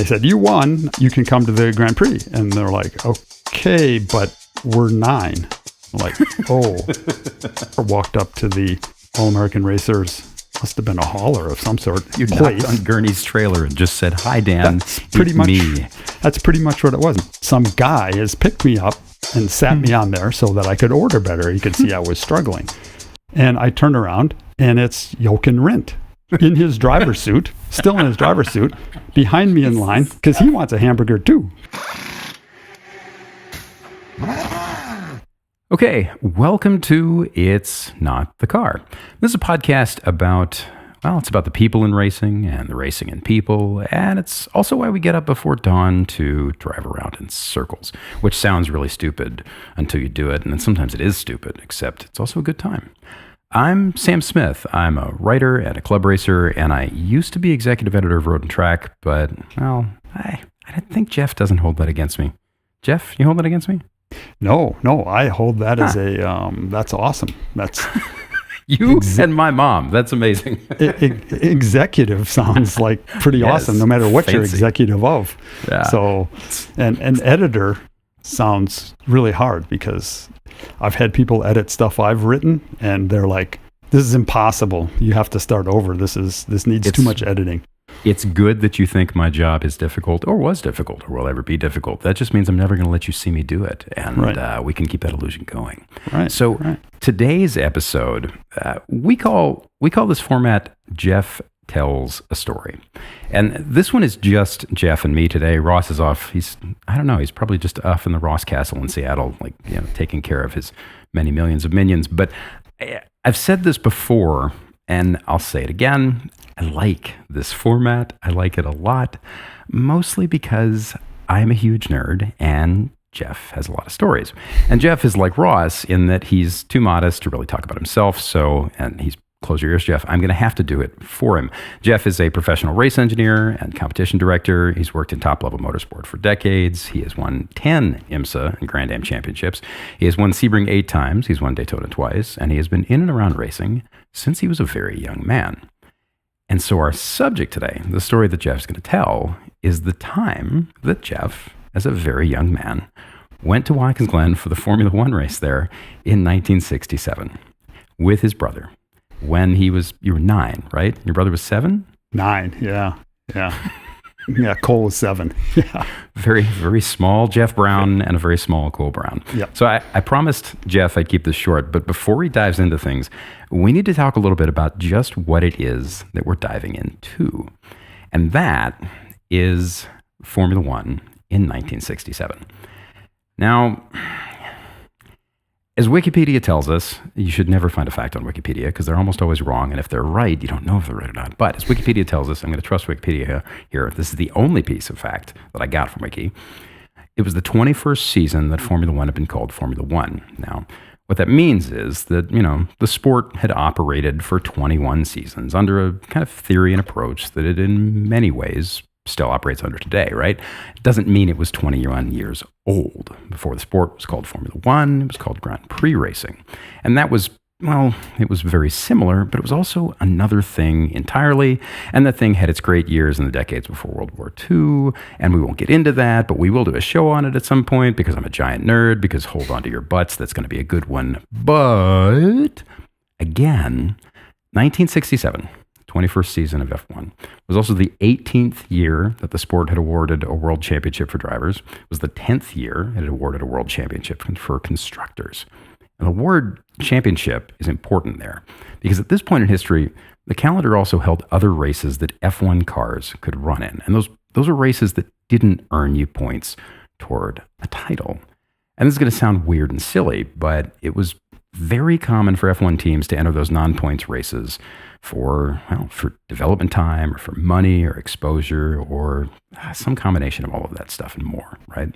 They said, you won, you can come to the Grand Prix. And they're like, okay, but we're 9. I'm like, oh. I walked up to the All-American Racers. Must have been a hauler of some sort. You knocked on Gurney's trailer and just said, hi, Dan, that's pretty much me. That's pretty much what it was. Some guy has picked me up and sat me on there so that I could order better. He could see I was struggling. And I turned around, and it's Jochen Rindt in his driver's suit, still in his driver's suit, behind me in line, because he wants a hamburger too. Okay, welcome to It's Not the Car. This is a podcast about, well, it's about the people in racing and the racing in people, and it's also why we get up before dawn to drive around in circles, which sounds really stupid until you do it, and then sometimes it is stupid, except it's also a good time. I'm Sam Smith. I'm a writer and a club racer, and I used to be executive editor of Road and Track, but, well, I think Jeff doesn't hold that against me. Jeff, you hold that against me? No, I hold that as that's awesome. That's you and my mom. That's amazing. Executive sounds like pretty awesome, no matter what you're executive of. Yeah. So, and editor sounds really hard because I've had people edit stuff I've written and they're like, this is impossible. You have to start over. This needs too much editing. It's good that you think my job is difficult or was difficult or will ever be difficult. That just means I'm never going to let you see me do it. And we can keep that illusion going. Right. So today's episode, we call this format Jeff Tells a Story. And this one is just Jeff and me today. Ross is off. He's probably just off in the Ross Castle in Seattle, taking care of his many millions of minions. But I've said this before, and I'll say it again. I like this format. I like it a lot, mostly because I'm a huge nerd and Jeff has a lot of stories. And Jeff is like Ross in that he's too modest to really talk about himself. And he's, close your ears, Jeff, I'm going to have to do it for him. Jeff is a professional race engineer and competition director. He's worked in top-level motorsport for decades. He has won 10 IMSA and Grand Am championships. He has won Sebring 8 times. He's won Daytona twice. And he has been in and around racing since he was a very young man. And so our subject today, the story that Jeff's going to tell, is the time that Jeff, as a very young man, went to Watkins Glen for the Formula One race there in 1967 with his brother. When you were 9, right? Your brother was 7? 9, yeah. Yeah, Cole was 7. Yeah. Very, very small Jeff Braun and a very small Cole Brown. Yep. So I promised Jeff I'd keep this short, but before he dives into things, we need to talk a little bit about just what it is that we're diving into. And that is Formula One in 1967. Now, as Wikipedia tells us, you should never find a fact on Wikipedia because they're almost always wrong. And if they're right, you don't know if they're right or not. But as Wikipedia tells us, I'm going to trust Wikipedia here. This is the only piece of fact that I got from Wiki. It was the 21st season that Formula One had been called Formula One. Now, what that means is that, the sport had operated for 21 seasons under a kind of theory and approach that it in many ways still operates under today, right? It doesn't mean it was 21 years old. Before the sport was called Formula One, it was called Grand Prix racing. And that was, it was very similar, but it was also another thing entirely. And that thing had its great years in the decades before World War II. And we won't get into that, but we will do a show on it at some point because I'm a giant nerd, because hold on to your butts, that's going to be a good one. But again, 1967. 21st season of F1. It was also the 18th year that the sport had awarded a world championship for drivers. It was the 10th year it had awarded a world championship for constructors. And the word championship is important there because at this point in history, the calendar also held other races that F1 cars could run in. And those are races that didn't earn you points toward a title. And this is going to sound weird and silly, but it was very common for F1 teams to enter those non-points races for development time or for money or exposure or some combination of all of that stuff and more, right?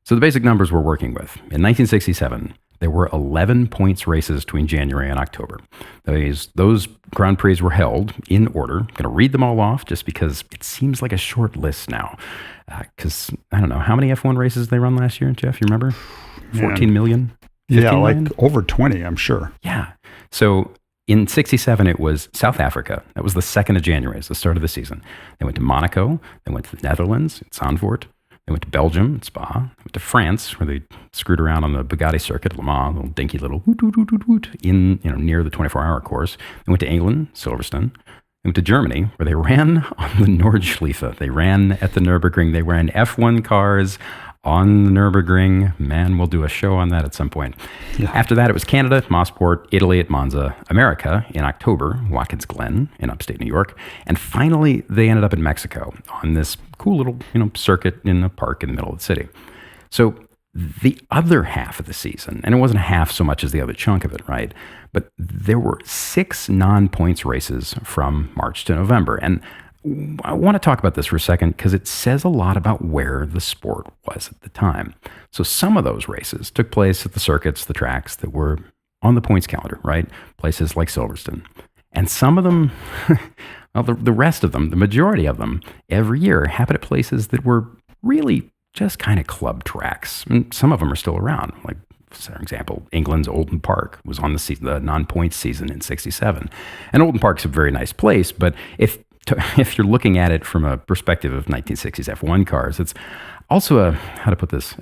So the basic numbers we're working with. In 1967, there were 11 points races between January and October. Those Grand Prix were held in order. I'm going to read them all off just because it seems like a short list now. Because, I don't know, how many F1 races they run last year, Jeff? You remember? 14 million? Yeah, like over 20, I'm sure. Yeah. So In 67, it was South Africa. That was the 2nd of January. It's the start of the season. They went to Monaco. They went to the Netherlands, in Zandvoort. They went to Belgium, Spa. They went to France, where they screwed around on the Bugatti circuit, Le Mans, little dinky little woot, woot, woot, woot, woot, in, near the 24-hour course. They went to England, Silverstone. They went to Germany, where they ran on the Nordschleife. They ran at the Nürburgring. They ran F1 cars on the Nürburgring. Man, we'll do a show on that at some point. Yeah. After that, it was Canada, Mosport, Italy at Monza, America in October, Watkins Glen in upstate New York. And finally, they ended up in Mexico on this cool little, circuit in a park in the middle of the city. So the other half of the season, and it wasn't half so much as the other chunk of it, right? But there were 6 non-points races from March to November. And I want to talk about this for a second because it says a lot about where the sport was at the time. So some of those races took place at the circuits, the tracks that were on the points calendar, right? Places like Silverstone. And some of them, well, the rest of them, the majority of them, every year happened at places that were really just kind of club tracks. And some of them are still around. Like, for example, England's Oulton Park was on the non-points season in 67. And Oulton Park's a very nice place, but if you're looking at it from a perspective of 1960s F1 cars, it's also how to put this,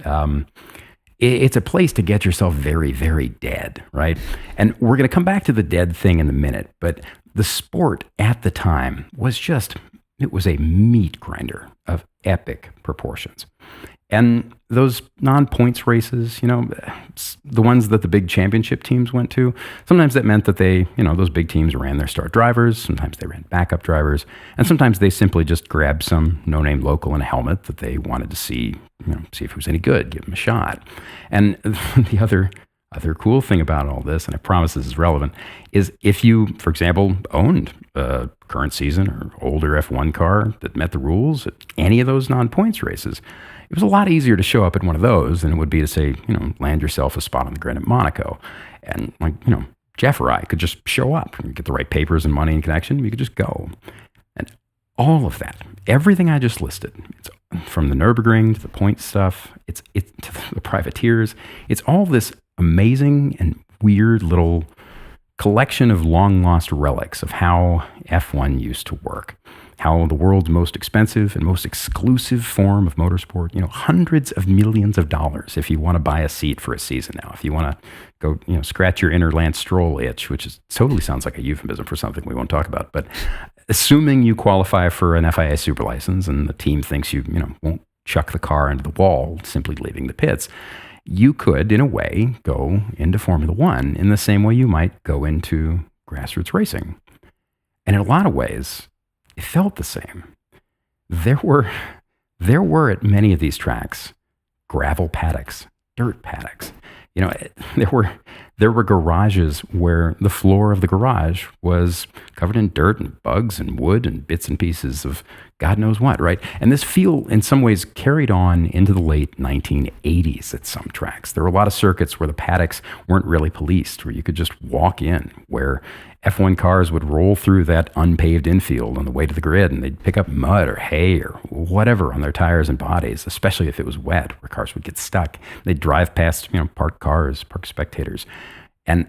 it's a place to get yourself very, very dead, right? And we're going to come back to the dead thing in a minute, but the sport at the time was it was a meat grinder of epic proportions. And those non-points races, the ones that the big championship teams went to, sometimes that meant that they, those big teams ran their star drivers. Sometimes they ran backup drivers. And sometimes they simply just grabbed some no-name local in a helmet that they wanted to see if it was any good, give them a shot. And the other cool thing about all this, and I promise this is relevant, is if you, for example, owned a current season or older F1 car that met the rules at any of those non-points races, it was a lot easier to show up at one of those than it would be to say, land yourself a spot on the grid at Monaco. And Jeff or I could just show up and get the right papers and money and connection. We could just go. And all of that, everything I just listed, it's from the Nürburgring to the point stuff, it's to the privateers. It's all this amazing and weird little collection of long-lost relics of how F1 used to work. How the world's most expensive and most exclusive form of motorsport, hundreds of millions of dollars if you want to buy a seat for a season now. If you want to go, scratch your inner Lance Stroll itch, which totally sounds like a euphemism for something we won't talk about. But assuming you qualify for an FIA super license and the team thinks you won't chuck the car into the wall, simply leaving the pits, you could, in a way, go into Formula One in the same way you might go into grassroots racing. And in a lot of ways, it felt the same. There were at many of these tracks gravel paddocks, dirt paddocks. There were garages where the floor of the garage was covered in dirt and bugs and wood and bits and pieces of God knows what, right? And this feel, in some ways, carried on into the late 1980s at some tracks. There were a lot of circuits where the paddocks weren't really policed, where you could just walk in, where F1 cars would roll through that unpaved infield on the way to the grid, and they'd pick up mud or hay or whatever on their tires and bodies, especially if it was wet, where cars would get stuck. They'd drive past, parked cars, parked spectators. And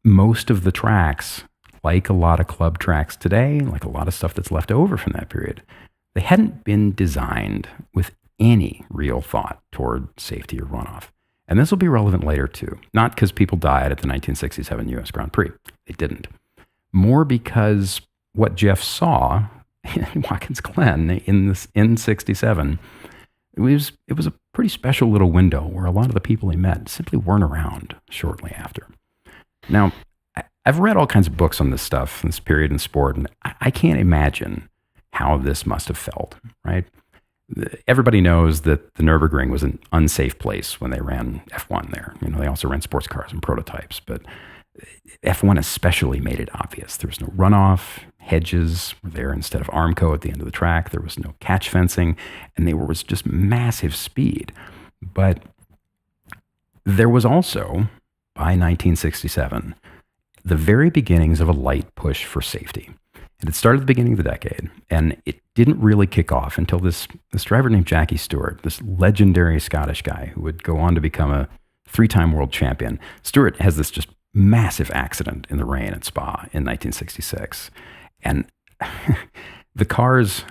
most of the tracks, like a lot of club tracks today, like a lot of stuff that's left over from that period, they hadn't been designed with any real thought toward safety or runoff. And this will be relevant later too. Not because people died at the 1967 US Grand Prix. They didn't. More because what Jeff saw in Watkins Glen in 67, it was a pretty special little window where a lot of the people he met simply weren't around shortly after. Now, I've read all kinds of books on this stuff, this period in sport, and I can't imagine how this must have felt, right? Everybody knows that the Nürburgring was an unsafe place when they ran F1 there. They also ran sports cars and prototypes, but F1 especially made it obvious. There was no runoff, hedges were there instead of Armco at the end of the track, there was no catch fencing, and there was just massive speed. But there was also, by 1967, the very beginnings of a light push for safety. And it started at the beginning of the decade, and it didn't really kick off until this driver named Jackie Stewart, this legendary Scottish guy who would go on to become a 3-time world champion. Stewart has this just massive accident in the rain at Spa in 1966. And the cars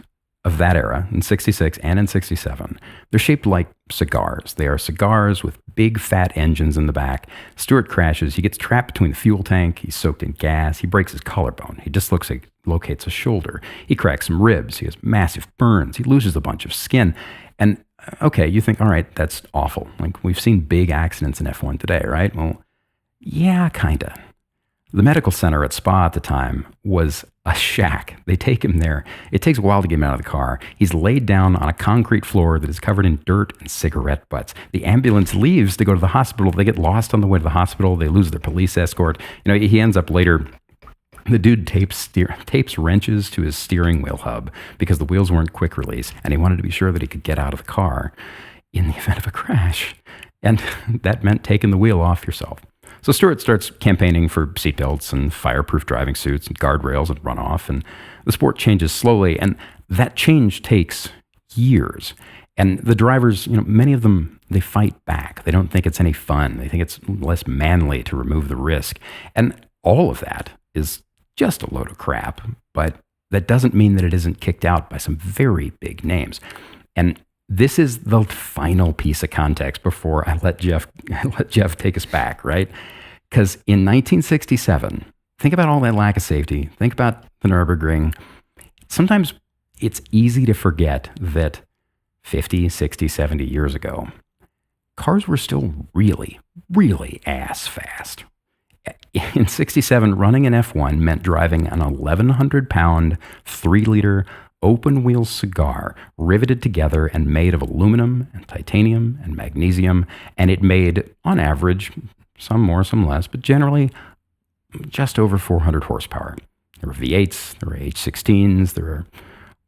of that era, in 66 and in 67, they're shaped like cigars. They are cigars with big fat engines in the back. Stewart crashes. He gets trapped between the fuel tank. He's soaked in gas. He breaks his collarbone. He dislocates a shoulder. He cracks some ribs. He has massive burns. He loses a bunch of skin. And okay, you think, all right, that's awful. Like, we've seen big accidents in F1 today, right? Well, yeah, kinda. The medical center at Spa at the time was a shack. They take him there. It takes a while to get him out of the car. He's laid down on a concrete floor that is covered in dirt and cigarette butts. The ambulance leaves to go to the hospital. They get lost on the way to the hospital. They lose their police escort. You know, he ends up later, the dude tapes wrenches to his steering wheel hub because the wheels weren't quick release, and he wanted to be sure that he could get out of the car in the event of a crash. And that meant taking the wheel off yourself. So Stewart starts campaigning for seatbelts and fireproof driving suits and guardrails and runoff, and the sport changes slowly, and that change takes years. And the drivers, many of them, they fight back. They don't think it's any fun. They think it's less manly to remove the risk. And all of that is just a load of crap, but that doesn't mean that it isn't kicked out by some very big names. And this is the final piece of context before I let Jeff take us back, right? Because in 1967, think about all that lack of safety. Think about the Nürburgring. Sometimes it's easy to forget that 50, 60, 70 years ago, cars were still really, really ass fast. In 67, running an F1 meant driving an 1,100-pound, 3-liter open-wheel cigar riveted together and made of aluminum and titanium and magnesium, and it made, on average, some more, some less, but generally just over 400 horsepower. There were V8s, there were H16s, there were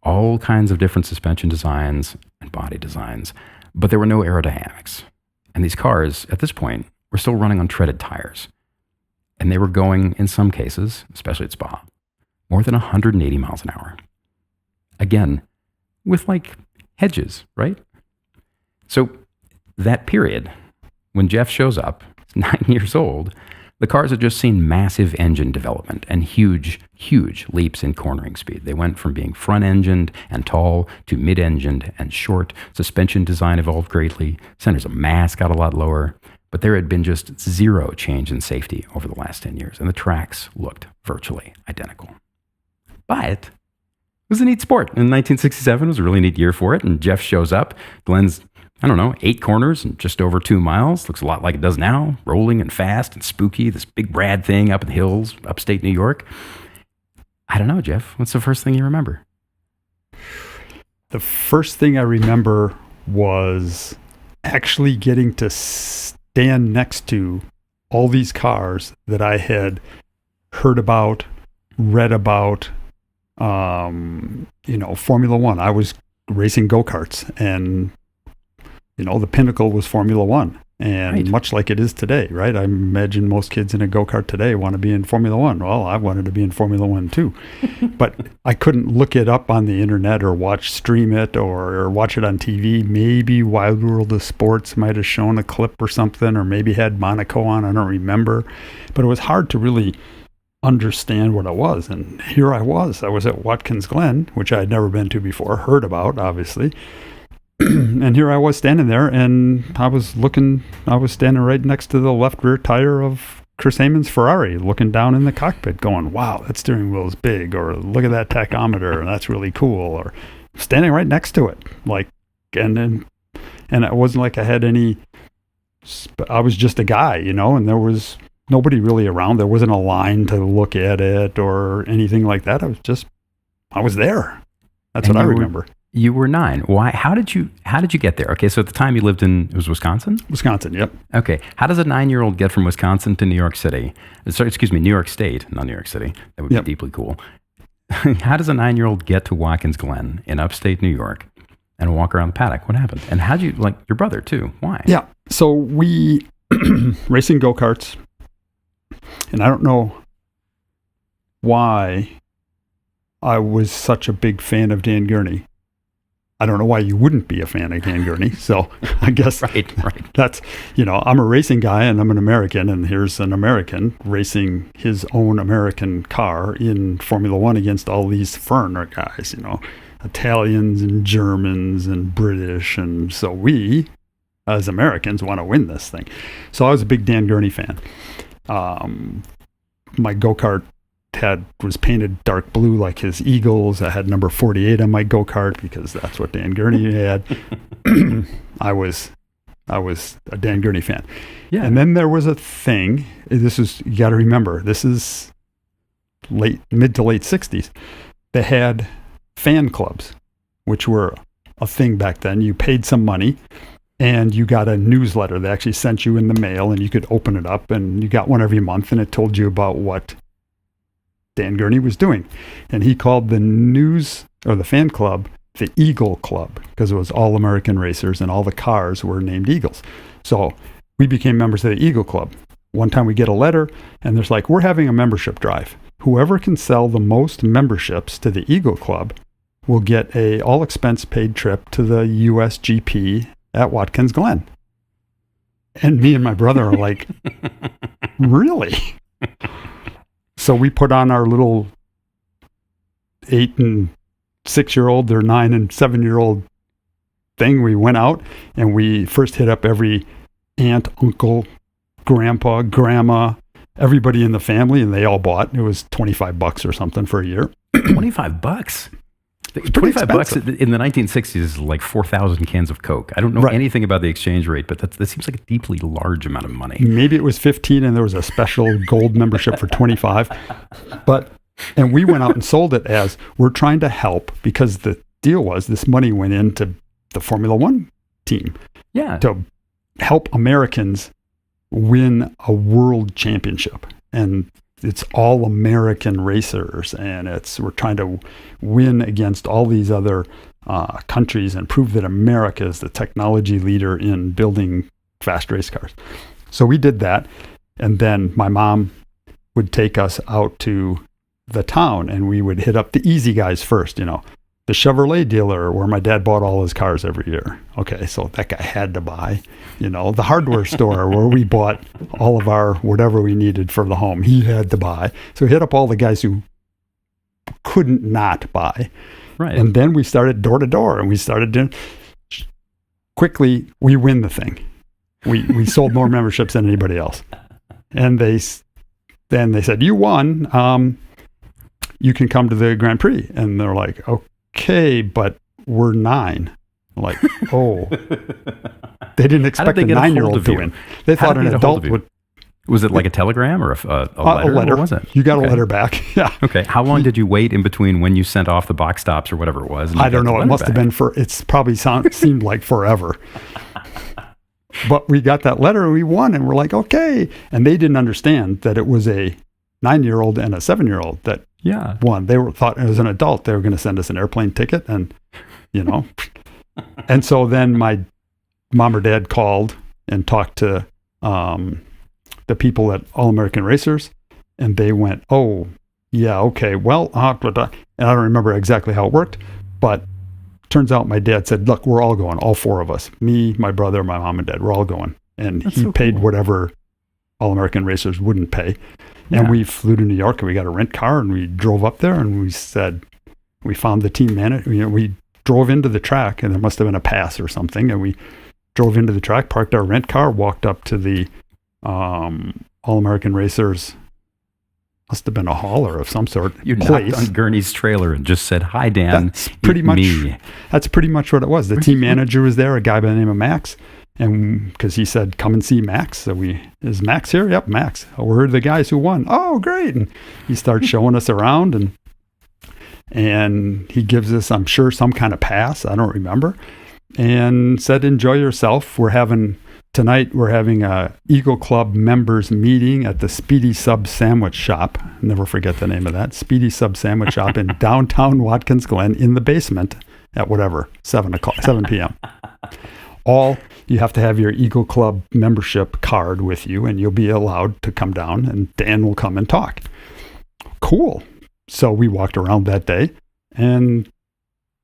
all kinds of different suspension designs and body designs, but there were no aerodynamics. And these cars, at this point, were still running on treaded tires. And they were going, in some cases, especially at Spa, more than 180 miles an hour. Again, with like hedges, right? So that period, when Jeff shows up, 9 years old, the cars had just seen massive engine development and huge, huge leaps in cornering speed. They went from being front-engined and tall to mid-engined and short. Suspension design evolved greatly. Centers of mass got a lot lower. But there had been just zero change in safety over the last 10 years, and the tracks looked virtually identical. But it was a neat sport. In 1967, it was a really neat year for it, and Jeff shows up. Glen's, 8 corners and just over 2 miles. Looks a lot like it does now, rolling and fast and spooky, this big rad thing up in the hills, upstate New York. I don't know, Jeff. What's the first thing you remember? The first thing I remember was actually getting to stand next to all these cars that I had heard about, read about, Formula One. I was racing go-karts, and, the pinnacle was Formula One. And right. Much like it is today, right? I imagine most kids in a go-kart today want to be in Formula One. Well, I wanted to be in Formula One too. But I couldn't look it up on the internet or stream it or watch it on TV. Maybe Wild World of Sports might have shown a clip or something, or maybe had Monaco on. I don't remember. But it was hard to really understand what it was. And here I was at Watkins Glen, which I had never been to before, heard about, obviously. And here I was standing there, and I was standing right next to the left rear tire of Chris Ammon's Ferrari, looking down in the cockpit going, wow, that steering wheel is big, or look at that tachometer, that's really cool, or standing right next to it. And it wasn't like I had I was just a guy, and there was nobody really around. There wasn't a line to look at it or anything like that. I was there. That's what I remember. You were 9. Why? How did you get there? Okay, so at the time you lived in, it was Wisconsin? Wisconsin, yep. Okay. How does a 9-year-old get from Wisconsin to New York City? New York State, not New York City. That would be deeply cool. How does a 9-year-old get to Watkins Glen in upstate New York and walk around the paddock? What happened? And how'd you, your brother too? Why? Yeah. So we, racing go-karts, and I don't know why I was such a big fan of Dan Gurney. I don't know why you wouldn't be a fan of Dan Gurney. So I guess right. That's, I'm a racing guy and I'm an American, and here's an American racing his own American car in Formula One against all these foreigner guys, Italians and Germans and British. And so we, as Americans, want to win this thing. So I was a big Dan Gurney fan. My go-kart was painted dark blue like his Eagles. I had number 48 on my go-kart because that's what Dan Gurney had. I was a Dan Gurney fan. Yeah. And then there was a thing. You got to remember, this is mid to late 60s. They had fan clubs, which were a thing back then. You paid some money and you got a newsletter. They actually sent you in the mail and you could open it up, and you got one every month, and it told you about what Dan Gurney was doing. And he called the news or the fan club the Eagle Club because it was all American racers and all the cars were named Eagles. So we became members of the Eagle Club. One time we get a letter and there's like, we're having a membership drive. Whoever can sell the most memberships to the Eagle Club will get a all expense paid trip to the USGP at Watkins Glen. And me and my brother are like, really? So we put on our little 8 and 6-year-old or 9 and 7-year-old thing. We went out and we first hit up every aunt, uncle, grandpa, grandma, everybody in the family, and they all bought. It was $25 or something for a year. $25? $25 in the 1960s is like 4,000 cans of Coke. I don't know anything about the exchange rate, but that seems like a deeply large amount of money. Maybe it was 15 and there was a special gold membership for 25. And we went out and sold it as we're trying to help, because the deal was this money went into the Formula One team. Yeah. To help Americans win a world championship. And it's all American racers, and we're trying to win against all these other countries and prove that America is the technology leader in building fast race cars. So we did that, and then my mom would take us out to the town, and we would hit up the easy guys first, the Chevrolet dealer where my dad bought all his cars every year. Okay, so that guy had to buy, the hardware store where we bought all of our whatever we needed for the home. He had to buy. So we hit up all the guys who couldn't not buy. Right. And then we started door to door, and we started doing, quickly, we win the thing. We sold more memberships than anybody else. And then they said, you won. You can come to the Grand Prix. And they're like, okay, but we're 9. Like, oh. They didn't expect a 9-year-old to win. They thought an adult would. Was it like a telegram or a letter? A letter. What was it? You got a letter back. Yeah. Okay. How long did you wait in between when you sent off the box stops or whatever it was? I don't know. It must have been it's probably seemed like forever. But we got that letter and we won, and we're like, okay. And they didn't understand that it was a 9-year-old and a 7-year-old that won. They thought as an adult they were going to send us an airplane ticket, and and so then my mom or dad called and talked to the people at All American Racers, and they went, oh yeah, okay, well, and I don't remember exactly how it worked, but turns out my dad said, look, we're all going, all 4 of us, me, my brother, my mom and dad, we're all going. And That's he paid whatever All American Racers wouldn't pay. And we flew to New York, and we got a rent car, and we drove up there, and we said, we found the team manager. We drove into the track, and there must have been a pass or something. And we drove into the track, parked our rent car, walked up to the All American Racers. Must have been a hauler of some sort. You knocked on Gurney's trailer and just said, hi, Dan. That's pretty much what it was. The team manager was there, a guy by the name of Max. And because he said, come and see Max. So is Max here? Yep, Max. Oh, we're the guys who won. Oh, great. And he starts showing us around, and he gives us, I'm sure, some kind of pass. I don't remember. And said, enjoy yourself. Tonight we're having a Eagle Club members meeting at the Speedy Sub Sandwich Shop. Never forget the name of that. Speedy Sub Sandwich Shop in downtown Watkins Glen in the basement at 7 p.m. You have to have your Eagle Club membership card with you, and you'll be allowed to come down, and Dan will come and talk. Cool. So we walked around that day, and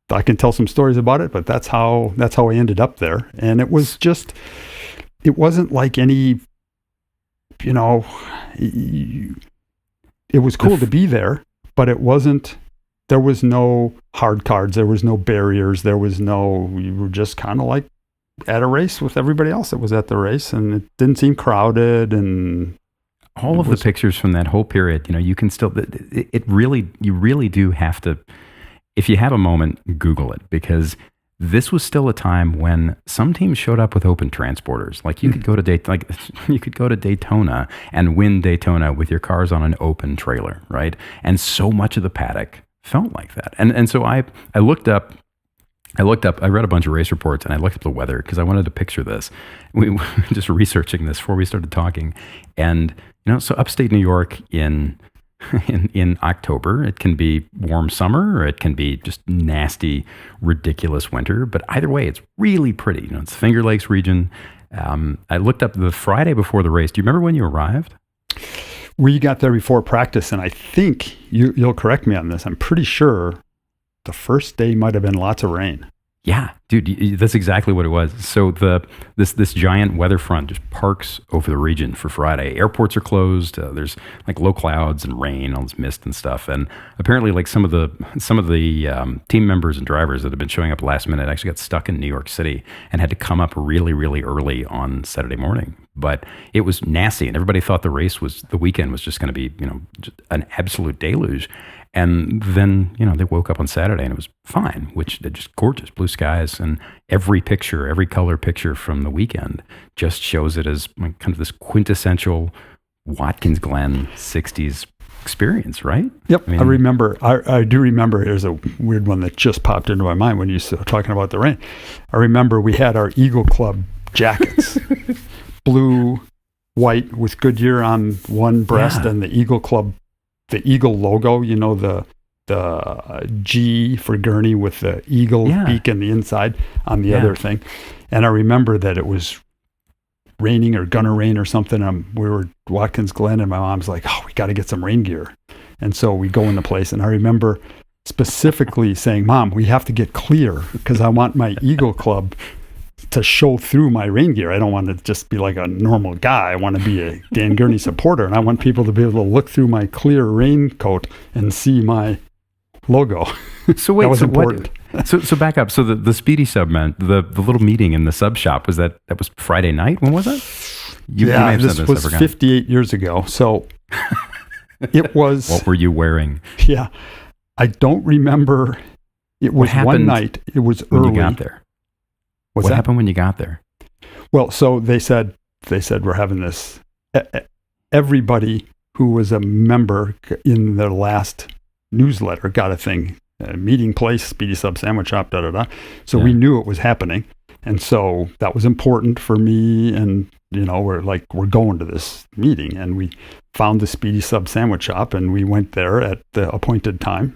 I can tell some stories about it, but that's how I ended up there. And it wasn't like any, you know, it was cool to be there, but there was no hard cards. There was no barriers. You were just kind of like at a race with everybody else that was at the race, and it didn't seem crowded. And all of the pictures from that whole period, you know, you can still, you really do have to, if you have a moment, Google it, because this was still a time when some teams showed up with open transporters. Like you could go to Daytona and win Daytona with your cars on an open trailer, right? And so much of the paddock felt like that. And so I looked up, I read a bunch of race reports, and I looked up the weather because I wanted to picture this. We were just researching this before we started talking. And, you know, so upstate New York in October, it can be warm summer, or it can be just nasty, ridiculous winter. But either way, it's really pretty. You know, it's Finger Lakes region. I looked up the Friday before the race. Do you remember when you arrived? We got there before practice, and I think you'll correct me on this. I'm pretty sure the first day might have been lots of rain. Yeah, dude, that's exactly what it was. So this giant weather front just parks over the region for Friday. Airports are closed. There's like low clouds and rain, all this mist and stuff. And apparently, like some of the team members and drivers that have been showing up last minute actually got stuck in New York City and had to come up really, really early on Saturday morning. But it was nasty, and everybody thought the weekend was just going to be, you know, just an absolute deluge. And then, you know, they woke up on Saturday and it was fine, which they're just gorgeous blue skies, and every color picture from the weekend just shows it as like kind of this quintessential Watkins Glen 60s experience, right? Yep. I remember, I do remember, here's a weird one that just popped into my mind when you were talking about the rain. I remember we had our Eagle Club jackets, blue, white with Goodyear on one breast, and the Eagle Club, the Eagle logo, you know, the G for Gurney with the eagle beak in the inside on the other thing. And I remember that it was raining or gonna rain or something. We were at Watkins Glen, and my mom's like, "Oh, we got to get some rain gear." And so we go in the place, and I remember specifically saying, "Mom, we have to get clear because I want my Eagle Club to show through my rain gear. I don't want to just be like a normal guy. I want to be a Dan Gurney supporter, and I want people to be able to look through my clear raincoat and see my logo." So wait, that was important. So back up. So the Speedy Sub meant the little meeting in the sub shop was that was Friday night. When was that? You may have this said was 58 years ago. So it was. What were you wearing? Yeah, I don't remember. It was one night. It was early. When you got there. What happened when you got there? Well, so they said we're having this. Everybody who was a member in the last newsletter got a thing, a meeting place, Speedy Sub Sandwich Shop, So we knew it was happening, and so that was important for me. And you know, we're going to this meeting, and we found the Speedy Sub Sandwich Shop, and we went there at the appointed time.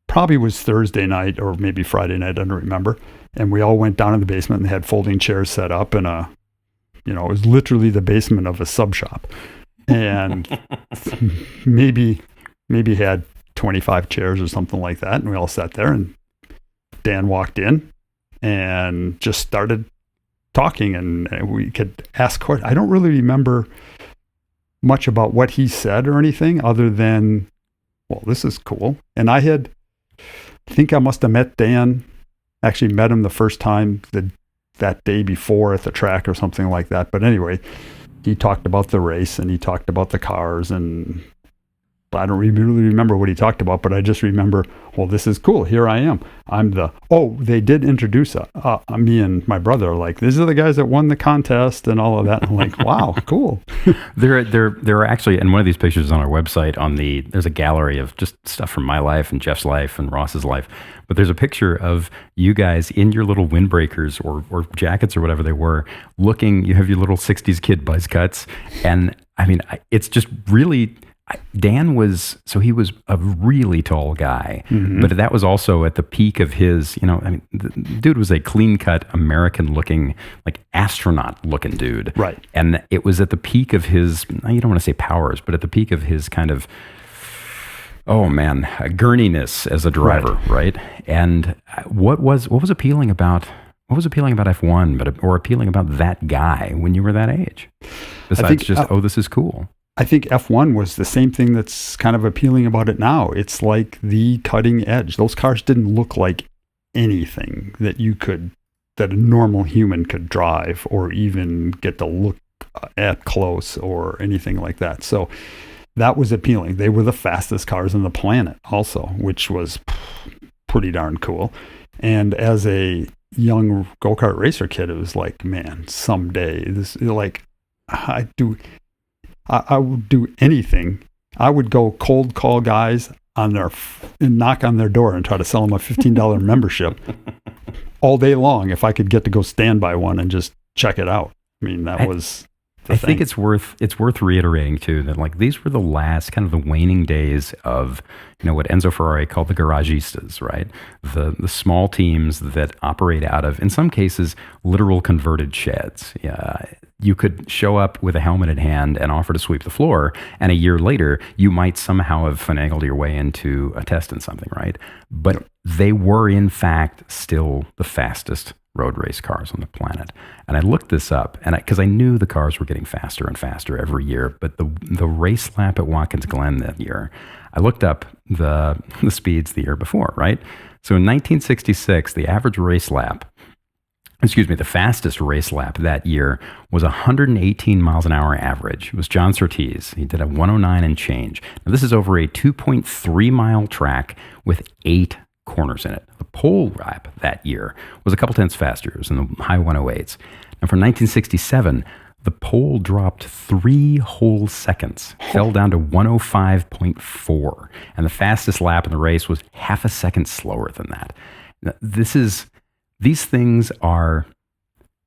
Probably was Thursday night or maybe Friday night, I don't remember. And we all went down in the basement, and they had folding chairs set up, and it was literally the basement of a sub shop, and maybe had 25 chairs or something like that. And we all sat there, and Dan walked in and just started talking, and we could ask questions. I don't really remember much about what he said or anything other than, well, this is cool. And I think I must have met Dan. Actually met him the first time that day before at the track or something like that. But anyway, he talked about the race, and he talked about the cars, and I don't really remember what he talked about, but I just remember, well, this is cool. Here I am. They did introduce me and my brother, like, these are the guys that won the contest and all of that. And I'm like, wow, cool. There are actually, and one of these pictures is on our website, there's a gallery of just stuff from my life and Jeff's life and Ross's life. But there's a picture of you guys in your little windbreakers or jackets or whatever they were, you have your little 60s kid buzz cuts. And I mean, it's just really, Dan he was a really tall guy, but that was also at the peak of his, the dude was a clean-cut, American-looking, like astronaut-looking dude. Right. And it was at the peak of his, you don't want to say powers, but at the peak of his kind of Oh man, Gurneyness as a driver, right? And what was appealing about F1, or appealing about that guy when you were that age? Besides this is cool. I think F1 was the same thing that's kind of appealing about it now. It's like the cutting edge. Those cars didn't look like anything that a normal human could drive or even get to look at close or anything like that. So that was appealing. They were the fastest cars on the planet also, which was pretty darn cool. And as a young go-kart racer kid, it was like, man, someday I would do anything. I would go cold call guys and knock on their door and try to sell them a $15 membership all day long if I could get to go stand by one and just check it out. I mean, that was the thing. I think it's worth reiterating too that like these were the last kind of the waning days of what Enzo Ferrari called the garagistas, right? The small teams that operate out of, in some cases, literal converted sheds. Yeah, you could show up with a helmet in hand and offer to sweep the floor, and a year later you might somehow have finagled your way into a test in something, right? But they were in fact still the fastest road race cars on the planet. And I looked this up, and because I knew the cars were getting faster and faster every year, but the race lap at Watkins Glen that year, I looked up the speeds the year before, right? So in 1966, the fastest race lap that year was 118 miles an hour average. It was John Surtees. He did a 109 and change. Now this is over a 2.3 mile track with 8 corners in it. The pole lap that year was a couple tenths faster. It was in the high 108s. And for 1967, the pole dropped 3 whole seconds, fell down to 105.4. And the fastest lap in the race was half a second slower than that. Now, these things are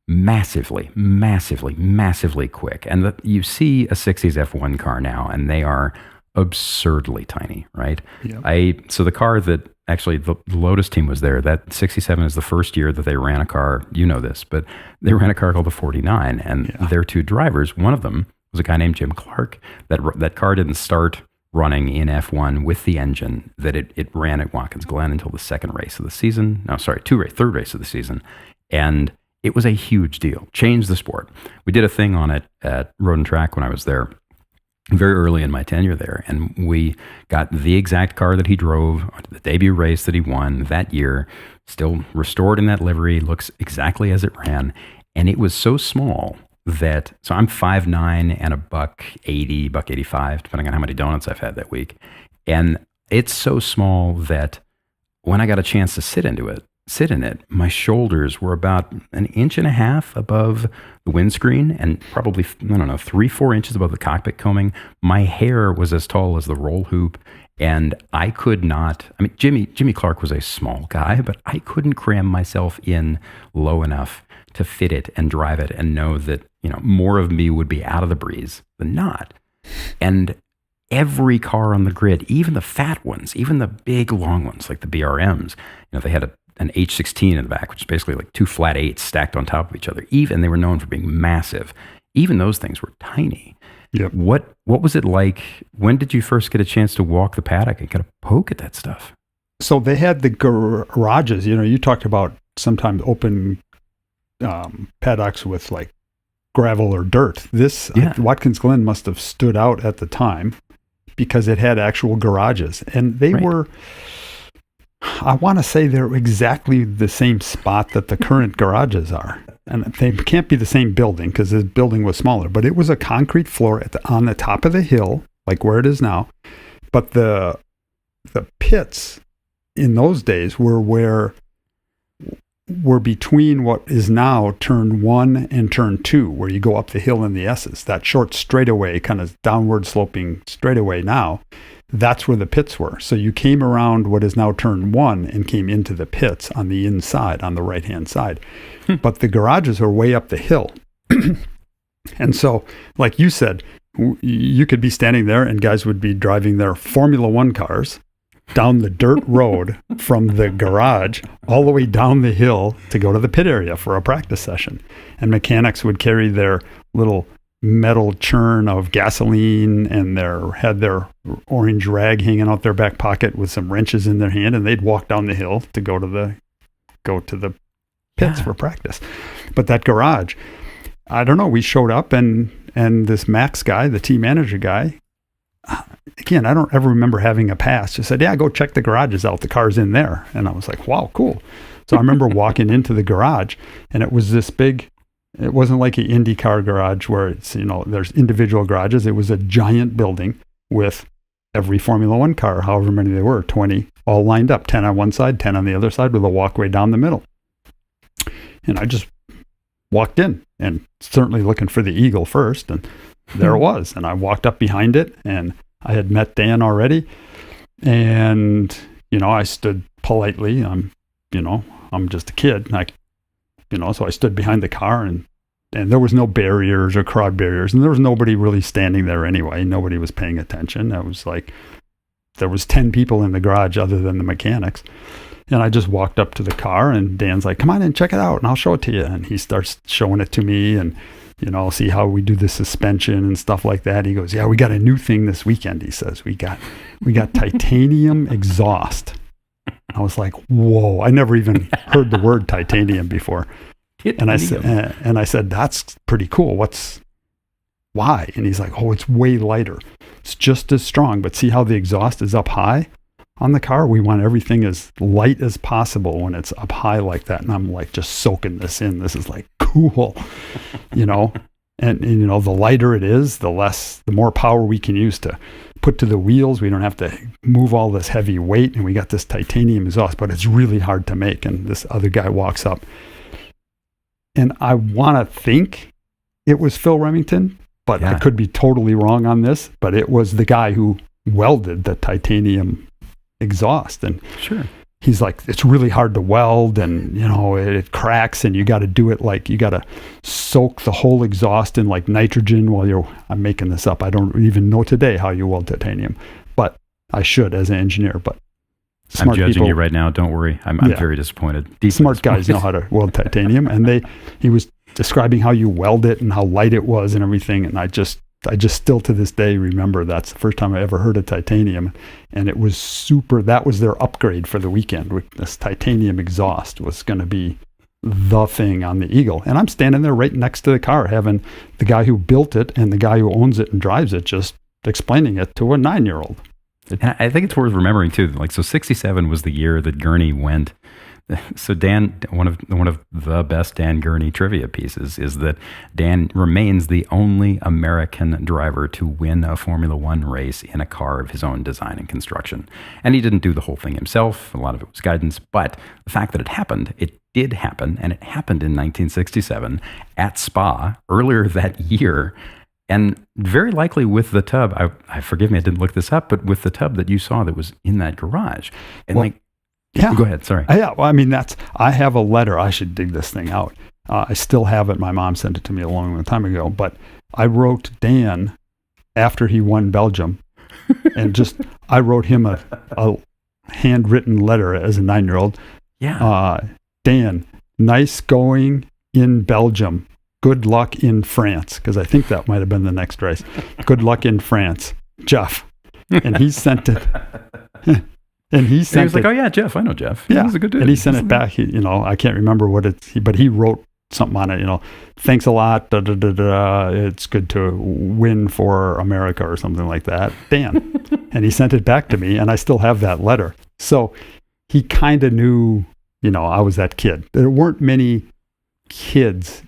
massively, massively, massively quick. And you see a 60s F1 car now, and they are absurdly tiny, right? Yep. So the car that actually the Lotus team was there, that 67 is the first year that they ran a car, this, but they ran a car called the 49, and their 2 drivers, one of them was a guy named Jim Clark. That car didn't start running in F1 with the engine that it ran at Watkins Glen until the third race of the season. And it was a huge deal, changed the sport. We did a thing on it at Road and Track when I was there very early in my tenure there, and we got the exact car that he drove on the debut race that he won that year, still restored in that livery, looks exactly as it ran, and it was so small that, so I'm 5'9" and $180, $185, depending on how many donuts I've had that week, and it's so small that when I got a chance to sit in it, my shoulders were about 1.5 inches above the windscreen and probably, 3-4 inches above the cockpit coaming. My hair was as tall as the roll hoop, and I could not, Jimmy Clark was a small guy, but I couldn't cram myself in low enough to fit it and drive it and know that, more of me would be out of the breeze than not. And every car on the grid, even the fat ones, even the big long ones like the BRMs, they had an H16 in the back, which is basically like 2 flat 8s stacked on top of each other. Even they were known for being massive. Even those things were tiny. Yep. What was it like? When did you first get a chance to walk the paddock and kind of poke at that stuff? So they had the garages. You talked about sometimes open paddocks with like gravel or dirt. Watkins Glen must have stood out at the time because it had actual garages, and they were. I want to say they're exactly the same spot that the current garages are. And they can't be the same building because this building was smaller, but it was a concrete floor on the top of the hill, like where it is now. But the pits in those days were between what is now turn 1 and turn 2, where you go up the hill in the S's, that short straightaway, kind of downward sloping straightaway now. That's where the pits were. So you came around what is now turn 1 and came into the pits on the inside, on the right-hand side. But the garages are way up the hill. And so, like you said, you could be standing there and guys would be driving their Formula One cars down the dirt road from the garage all the way down the hill to go to the pit area for a practice session. And mechanics would carry their little metal churn of gasoline, and had their orange rag hanging out their back pocket with some wrenches in their hand, and they'd walk down the hill to go to the pits for practice. But that garage, I don't know, we showed up and this Max guy, the team manager guy, again, I don't ever remember having a pass, just said, yeah, go check the garages out. The car's in there. And I was like, wow, cool. So I remember walking into the garage, and it was this big, it wasn't like an IndyCar garage where it's, there's individual garages. It was a giant building with every Formula One car, however many they were, 20, all lined up, 10 on one side, 10 on the other side, with a walkway down the middle. And I just walked in, and certainly looking for the Eagle first, and there it was. And I walked up behind it, and I had met Dan already, and I stood politely. I'm just a kid, so I stood behind the car, and there was no barriers or crowd barriers, and there was nobody really standing there anyway. Nobody was paying attention. I was like, there was 10 people in the garage other than the mechanics. And I just walked up to the car, and Dan's like, come on in, check it out, and I'll show it to you. And he starts showing it to me, and, see how we do the suspension and stuff like that. He goes, yeah, we got a new thing this weekend. He says, we got titanium exhaust. I was like, whoa, I never even heard the word titanium before. And I said, that's pretty cool. Why? And he's like, oh, it's way lighter. It's just as strong, but see how the exhaust is up high on the car? We want everything as light as possible when it's up high like that. And I'm like, just soaking this in. This is like cool, and the lighter it is, the more power we can use to put to the wheels. We don't have to move all this heavy weight, and we got this titanium exhaust, but it's really hard to make. And this other guy walks up, and I want to think it was Phil Remington, but I could be totally wrong on this, but it was the guy who welded the titanium exhaust. And sure, he's like, it's really hard to weld, and it cracks, and you got to do it like, you got to soak the whole exhaust in like nitrogen while I'm making this up. I don't even know today how you weld titanium, but I should as an engineer. But I'm judging you right now. Don't worry. I'm very disappointed. Smart guys know how to weld titanium, and he was describing how you weld it and how light it was and everything. And I just still to this day remember that's the first time I ever heard of titanium, and it was super. That was their upgrade for the weekend. This titanium exhaust was going to be the thing on the Eagle. And I'm standing there right next to the car, having the guy who built it and the guy who owns it and drives it just explaining it to a 9-year-old. And I think it's worth remembering too. So 67 was the year that Gurney went. So Dan, one of the best Dan Gurney trivia pieces is that Dan remains the only American driver to win a Formula One race in a car of his own design and construction. And he didn't do the whole thing himself. A lot of it was guidance. But the fact that it did happen, and it happened in 1967 at Spa earlier that year. And very likely with the tub, I forgive me, I didn't look this up, but with the tub that you saw that was in that garage. And yeah. Go ahead, sorry. Yeah, well, I mean, I have a letter. I should dig this thing out. I still have it. My mom sent it to me a long time ago. But I wrote Dan after he won Belgium, and I wrote him a handwritten letter as a 9-year-old. Yeah. Dan, nice going in Belgium. Good luck in France, because I think that might have been the next race. Good luck in France, Jeff. And he sent it. And he was like, oh yeah, Jeff, I know Jeff. Yeah, he's a good dude. And he sent it back. I can't remember but he wrote something on it. Thanks a lot. It's good to win for America or something like that. Dan. And he sent it back to me, and I still have that letter. So he kind of knew, I was that kid. There weren't many kids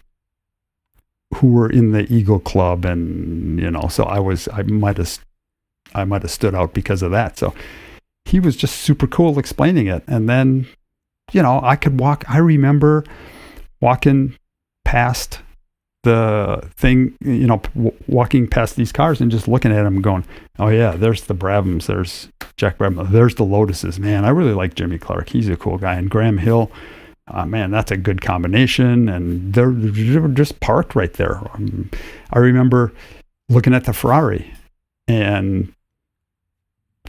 who were in the Eagle Club, and so I might have stood out because of that. So he was just super cool explaining it. And then, I could walk. I remember walking past the thing, walking past these cars and just looking at them going, oh yeah, there's the Brabhams, there's Jack Brabham, there's the Lotuses. Man, I really like Jimmy Clark. He's a cool guy. And Graham Hill, man, that's a good combination. And they're just parked right there. I remember looking at the Ferrari, and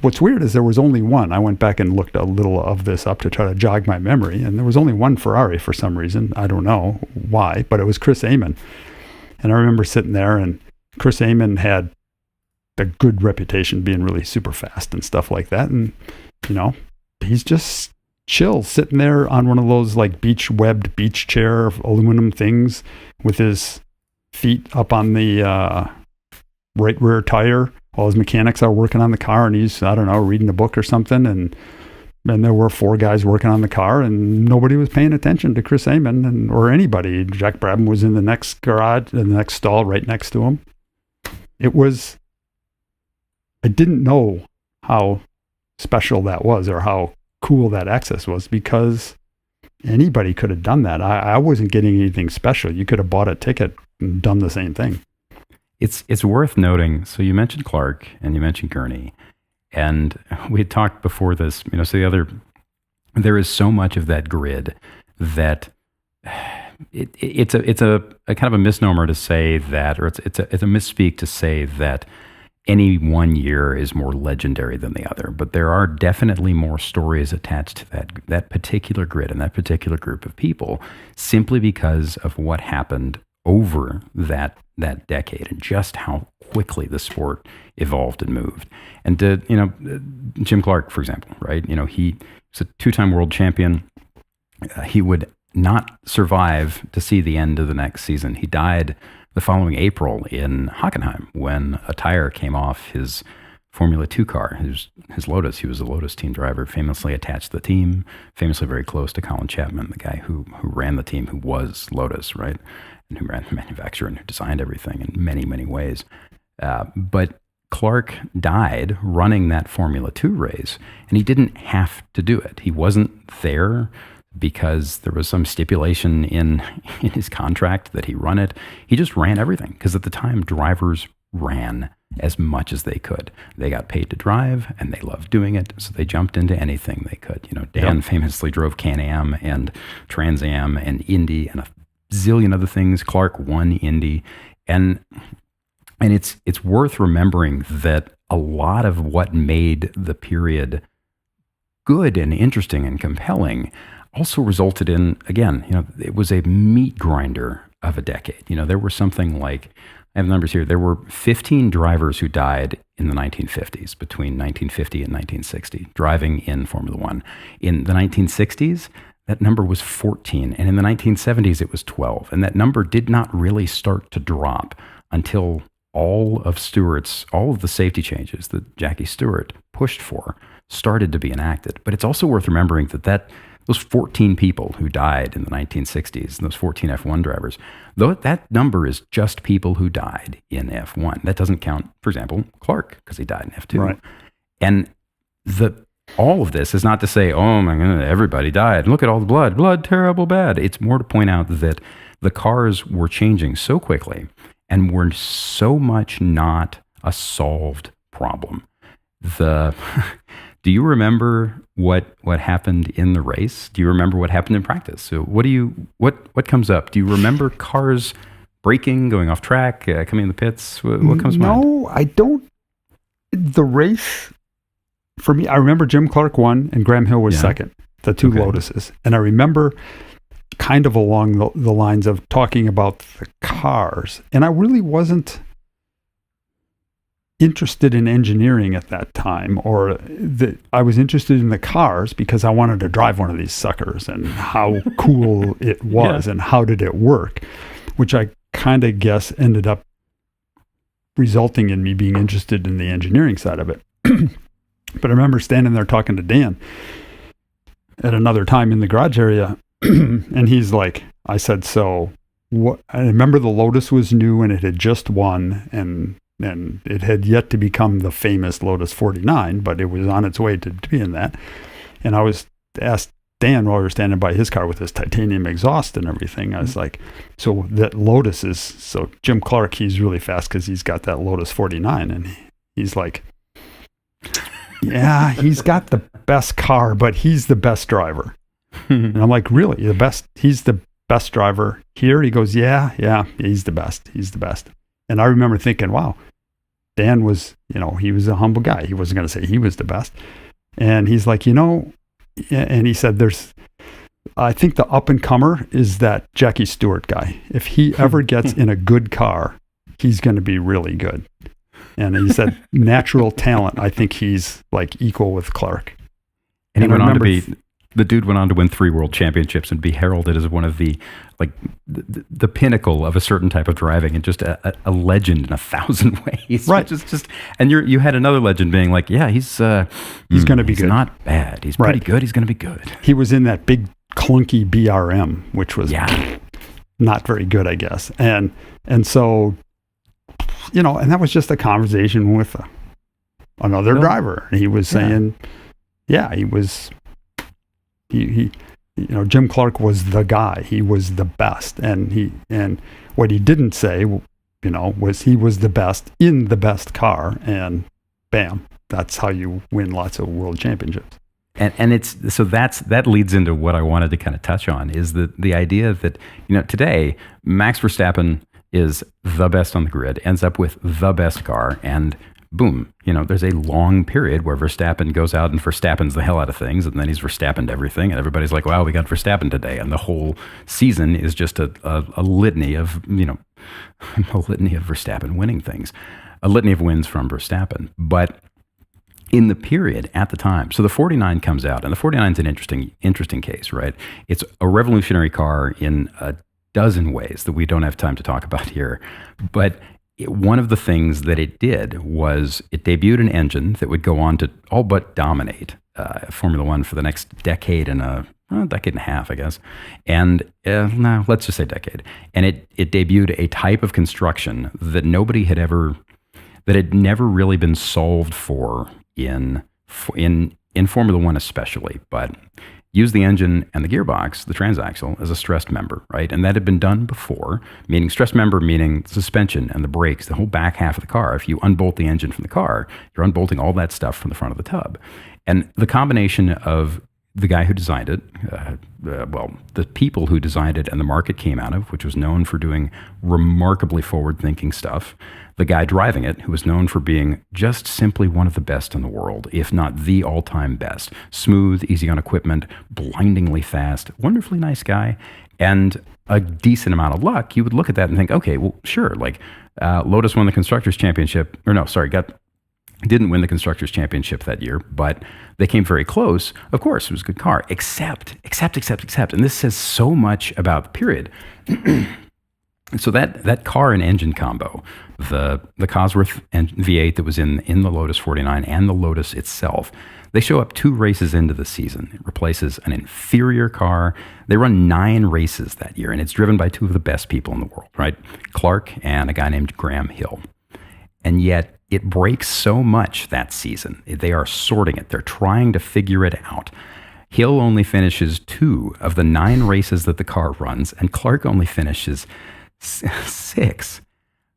what's weird is there was only one. I went back and looked a little of this up to try to jog my memory, and there was only one Ferrari for some reason. I don't know why, but it was Chris Amon. And I remember sitting there, and Chris Amon had a good reputation being really super fast and stuff like that. And, he's just chill sitting there on one of those like webbed beach chair aluminum things with his feet up on the right rear tire while his mechanics are working on the car, and he's, I don't know, reading a book or something. And there were 4 guys working on the car, and nobody was paying attention to Chris Amon or anybody. Jack Brabham was in the next garage, in the next stall right next to him. I didn't know how special that was or how cool that access was, because anybody could have done that. I wasn't getting anything special. You could have bought a ticket and done the same thing. It's worth noting. So you mentioned Clark and you mentioned Gurney, and we had talked before this. So there is so much of that grid that it's a kind of a misnomer to say that, or it's a misspeak to say that any one year is more legendary than the other. But there are definitely more stories attached to that particular grid and that particular group of people, simply because of what happened over that decade and just how quickly the sport evolved and moved. And Jim Clark, for example, right? He was a 2-time world champion. He would not survive to see the end of the next season. He died the following April in Hockenheim when a tire came off his Formula 2 car, his Lotus. He was a Lotus team driver, famously attached to the team, famously very close to Colin Chapman, the guy who ran the team, who was Lotus, right? And who ran the manufacturer and who designed everything in many, many ways. But Clark died running that Formula 2 race, and he didn't have to do it. He wasn't there because there was some stipulation in his contract that he run it. He just ran everything, because at the time, drivers ran as much as they could. They got paid to drive, and they loved doing it, so they jumped into anything they could. Dan famously drove Can-Am and Trans Am and Indy and a zillion other things. Clark won Indy, and it's worth remembering that a lot of what made the period good and interesting and compelling also resulted in, again, it was a meat grinder of a decade. There were something like, I have numbers here, there were 15 drivers who died in the 1950s, between 1950 and 1960, driving in Formula One. In the 1960s, that number was 14, and in the 1970s, it was 12. And that number did not really start to drop until all of the safety changes that Jackie Stewart pushed for started to be enacted. But it's also worth remembering that those 14 people who died in the 1960s, those 14 F1 drivers, though that number is just people who died in F1. That doesn't count, for example, Clark, because he died in F2. Right. And all of this is not to say, oh my God, everybody died. Look at all the blood, terrible, bad. It's more to point out that the cars were changing so quickly and were so much not a solved problem. Do you remember what happened in the race? Do you remember what happened in practice? So what comes up? Do you remember cars braking, going off track, coming in the pits? What comes to mind? No, I don't. The race, for me, I remember Jim Clark won and Graham Hill was second, the two Lotuses. And I remember kind of along the lines of talking about the cars. And I really wasn't interested in engineering at that time, or I was interested in the cars because I wanted to drive one of these suckers and how cool it was and how did it work, which I kind of guess ended up resulting in me being interested in the engineering side of it. But I remember standing there talking to Dan at another time in the garage area, and he's like, I said, so what? I remember the Lotus was new and it had just won, and it had yet to become the famous Lotus 49, but it was on its way to being that. And I was asked Dan while we were standing by his car with his titanium exhaust and everything. I was like, so that Lotus is, so Jim Clark, he's really fast because he's got that Lotus 49. And he's like, yeah, he's got the best car, but he's the best driver. And I'm like, really? The best? He's the best driver here? He goes, yeah, he's the best. He's the best. And I remember thinking, wow, Dan was, he was a humble guy. He wasn't going to say he was the best. And he's like, and he said, I think the up and comer is that Jackie Stewart guy. If he ever gets in a good car, he's going to be really good. And he said, natural talent, I think he's like equal with Clark. And he went on to be, the dude went on to win 3 world championships and be heralded as one of the pinnacle of a certain type of driving, and just a legend in 1,000 ways. Right. Just and you had another legend being like, yeah, he's going to be good. He's not bad. He's pretty good. He's going to be good. He was in that big clunky BRM, which was not very good, I guess. And so, and that was just a conversation with another driver. And he was saying, he was, Jim Clark was the guy. He was the best. And what he didn't say, was he was the best in the best car. And bam, that's how you win lots of world championships. And that leads into what I wanted to kind of touch on, is the idea that, today Max Verstappen is the best on the grid, ends up with the best car, and boom, there's a long period where Verstappen goes out and Verstappens the hell out of things, and then he's Verstappened everything, and everybody's like, wow, we got Verstappen today, and the whole season is just a litany of, a litany of Verstappen winning things, a litany of wins from Verstappen. But in the period at the time, so the 49 comes out, and the 49 is an interesting case, right? It's a revolutionary car in a dozen ways that we don't have time to talk about here. But one of the things that it did was it debuted an engine that would go on to all but dominate Formula One for the next decade and a half, I guess. And let's just say decade. And it debuted a type of construction that had never really been solved for in Formula One especially, but use the engine and the gearbox, the transaxle, as a stressed member, right? And that had been done before, meaning stressed member, meaning suspension and the brakes, the whole back half of the car. If you unbolt the engine from the car, you're unbolting all that stuff from the front of the tub. And the combination of the guy who designed it, the people who designed it and the market came out of, which was known for doing remarkably forward-thinking stuff, the guy driving it, who was known for being just simply one of the best in the world, if not the all-time best. Smooth, easy on equipment, blindingly fast, wonderfully nice guy, and a decent amount of luck. You would look at that and think, okay, well, sure, Lotus won the Constructors' Championship, didn't win the Constructors' Championship that year, but they came very close. Of course, it was a good car, except. And this says so much about the period. So that car and engine combo, the Cosworth V8 that was in the Lotus 49 and the Lotus itself, they show up 2 races into the season. It replaces an inferior car. They run 9 races that year, and it's driven by 2 of the best people in the world, right? Clark and a guy named Graham Hill. And yet it breaks so much that season. They are sorting it. They're trying to figure it out. Hill only finishes 2 of the 9 races that the car runs, and Clark only finishes 6.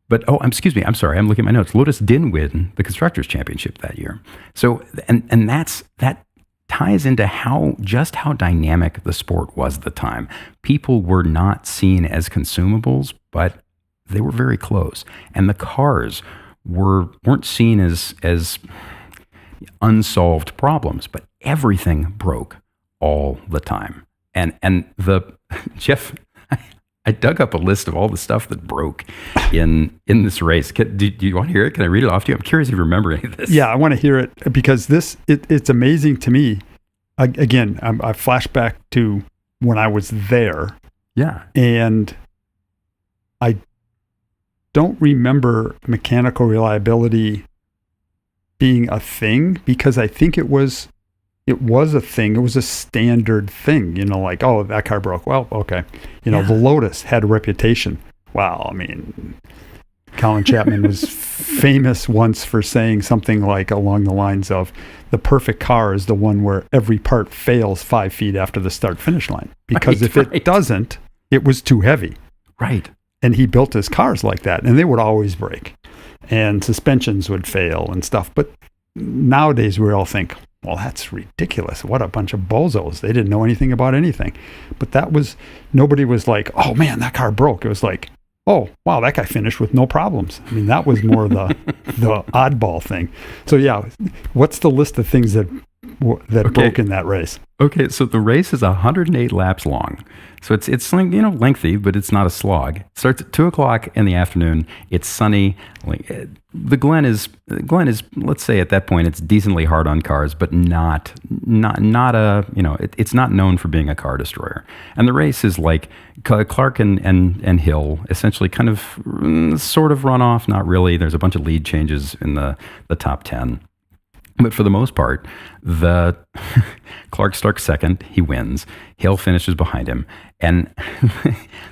But, I'm sorry, I'm looking at my notes. Lotus didn't win the Constructors' Championship that year. So, and that ties into how dynamic the sport was at the time. People were not seen as consumables, but they were very close. And the cars weren't seen as unsolved problems, but everything broke all the time. And Jeff, I dug up a list of all the stuff that broke in this race. Do you want to hear it? Can I read it off to you? I'm curious if you remember any of this. Yeah, I want to hear it, because it's amazing to me. Again, I flash back to when I was there. Yeah. And I don't remember mechanical reliability being a thing, because I think it was a thing. It was a standard thing, oh, that car broke. Well, okay. The Lotus had a reputation. Wow. I mean, Colin Chapman was famous once for saying something along the lines of, the perfect car is the one where every part fails 5 feet after the start finish line. Because if it doesn't, it was too heavy. Right. And he built his cars like that, and they would always break, and suspensions would fail and stuff. But nowadays we all think, well, that's ridiculous. What a bunch of bozos. They didn't know anything about anything. But nobody was like, oh man, that car broke. It was like, oh, wow, that guy finished with no problems. I mean, that was more the oddball thing. So yeah, what's the list of things that broke in that race? Okay, so the race is 108 laps long. So it's like, lengthy, but it's not a slog. It starts at 2:00 in the afternoon. It's sunny. The Glen is, let's say at that point, it's decently hard on cars, but not it's not known for being a car destroyer. And the race is like Clark and Hill essentially kind of sort of run off, not really. There's a bunch of lead changes in the top 10. But for the most part, Clark starts second. He wins. Hill finishes behind him. And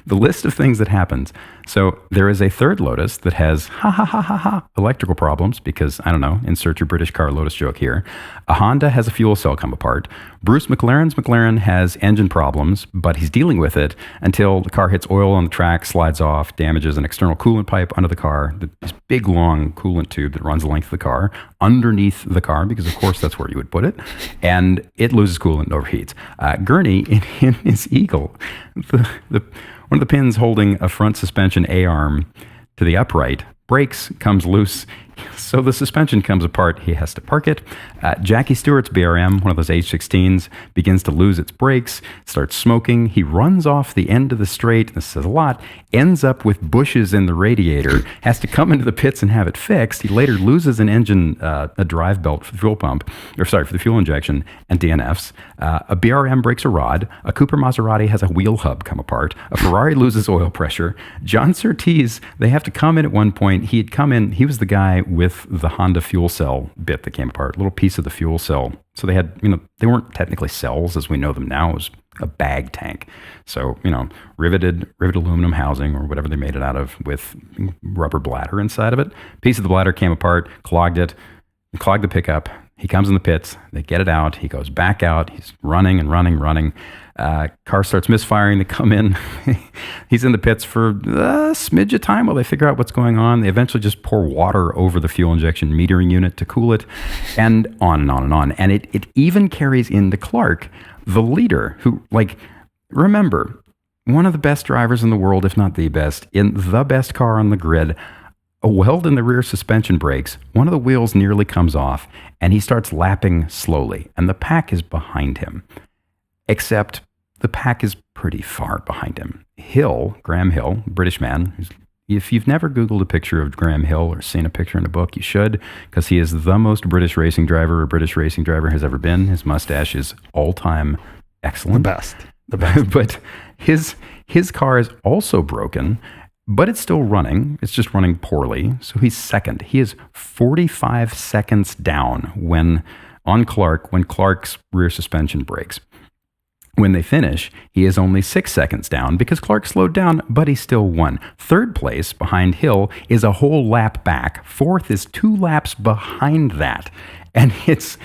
the list of things that happens. So there is a third Lotus that has electrical problems because, I don't know, insert your British car Lotus joke here. A Honda has a fuel cell come apart. Bruce McLaren's McLaren has engine problems, but he's dealing with it until the car hits oil on the track, slides off, damages an external coolant pipe under the car, this big long coolant tube that runs the length of the car, underneath the car, because of course that's where you would put it, and it loses coolant and overheats. Gurney, in his Eagle, one of the pins holding a front suspension A-arm to the upright breaks, comes loose, so the suspension comes apart. He has to park it. Jackie Stewart's BRM, one of those H16s, begins to lose its brakes, starts smoking. He runs off the end of the straight, this says a lot, ends up with bushes in the radiator, has to come into the pits and have it fixed. He later loses an engine, a drive belt for the fuel pump, for the fuel injection, and DNFs. A BRM breaks a rod. A Cooper Maserati has a wheel hub come apart. A Ferrari loses oil pressure. John Surtees, they have to come in at one point. He had come in, he was the guy with the Honda fuel cell bit that came apart, a little piece of the fuel cell. So they had, they weren't technically cells as we know them now. It was a bag tank. So, riveted aluminum housing or whatever they made it out of with rubber bladder inside of it. Piece of the bladder came apart, clogged the pickup. He comes in the pits. They get it out. He goes back out. He's running. Car starts misfiring. They come in. He's in the pits for a smidge of time while they figure out what's going on. They eventually just pour water over the fuel injection metering unit to cool it, and on and on and on. And it even carries into Clark, the leader, who, remember, one of the best drivers in the world, if not the best, in the best car on the grid. A weld in the rear suspension breaks. One of the wheels nearly comes off, and he starts lapping slowly, and the pack is behind him. Except the pack is pretty far behind him. Graham Hill, British man, if you've never Googled a picture of Graham Hill or seen a picture in a book, you should, because he is the most British racing driver a British racing driver has ever been. His mustache is all-time excellent. The best. But his car is also broken, but it's still running. It's just running poorly. So he's second. He is 45 seconds down when Clark's rear suspension breaks. When they finish, he is only 6 seconds down because Clark slowed down, but he still won. Third place behind Hill is a whole lap back. Fourth is 2 laps behind that. And it's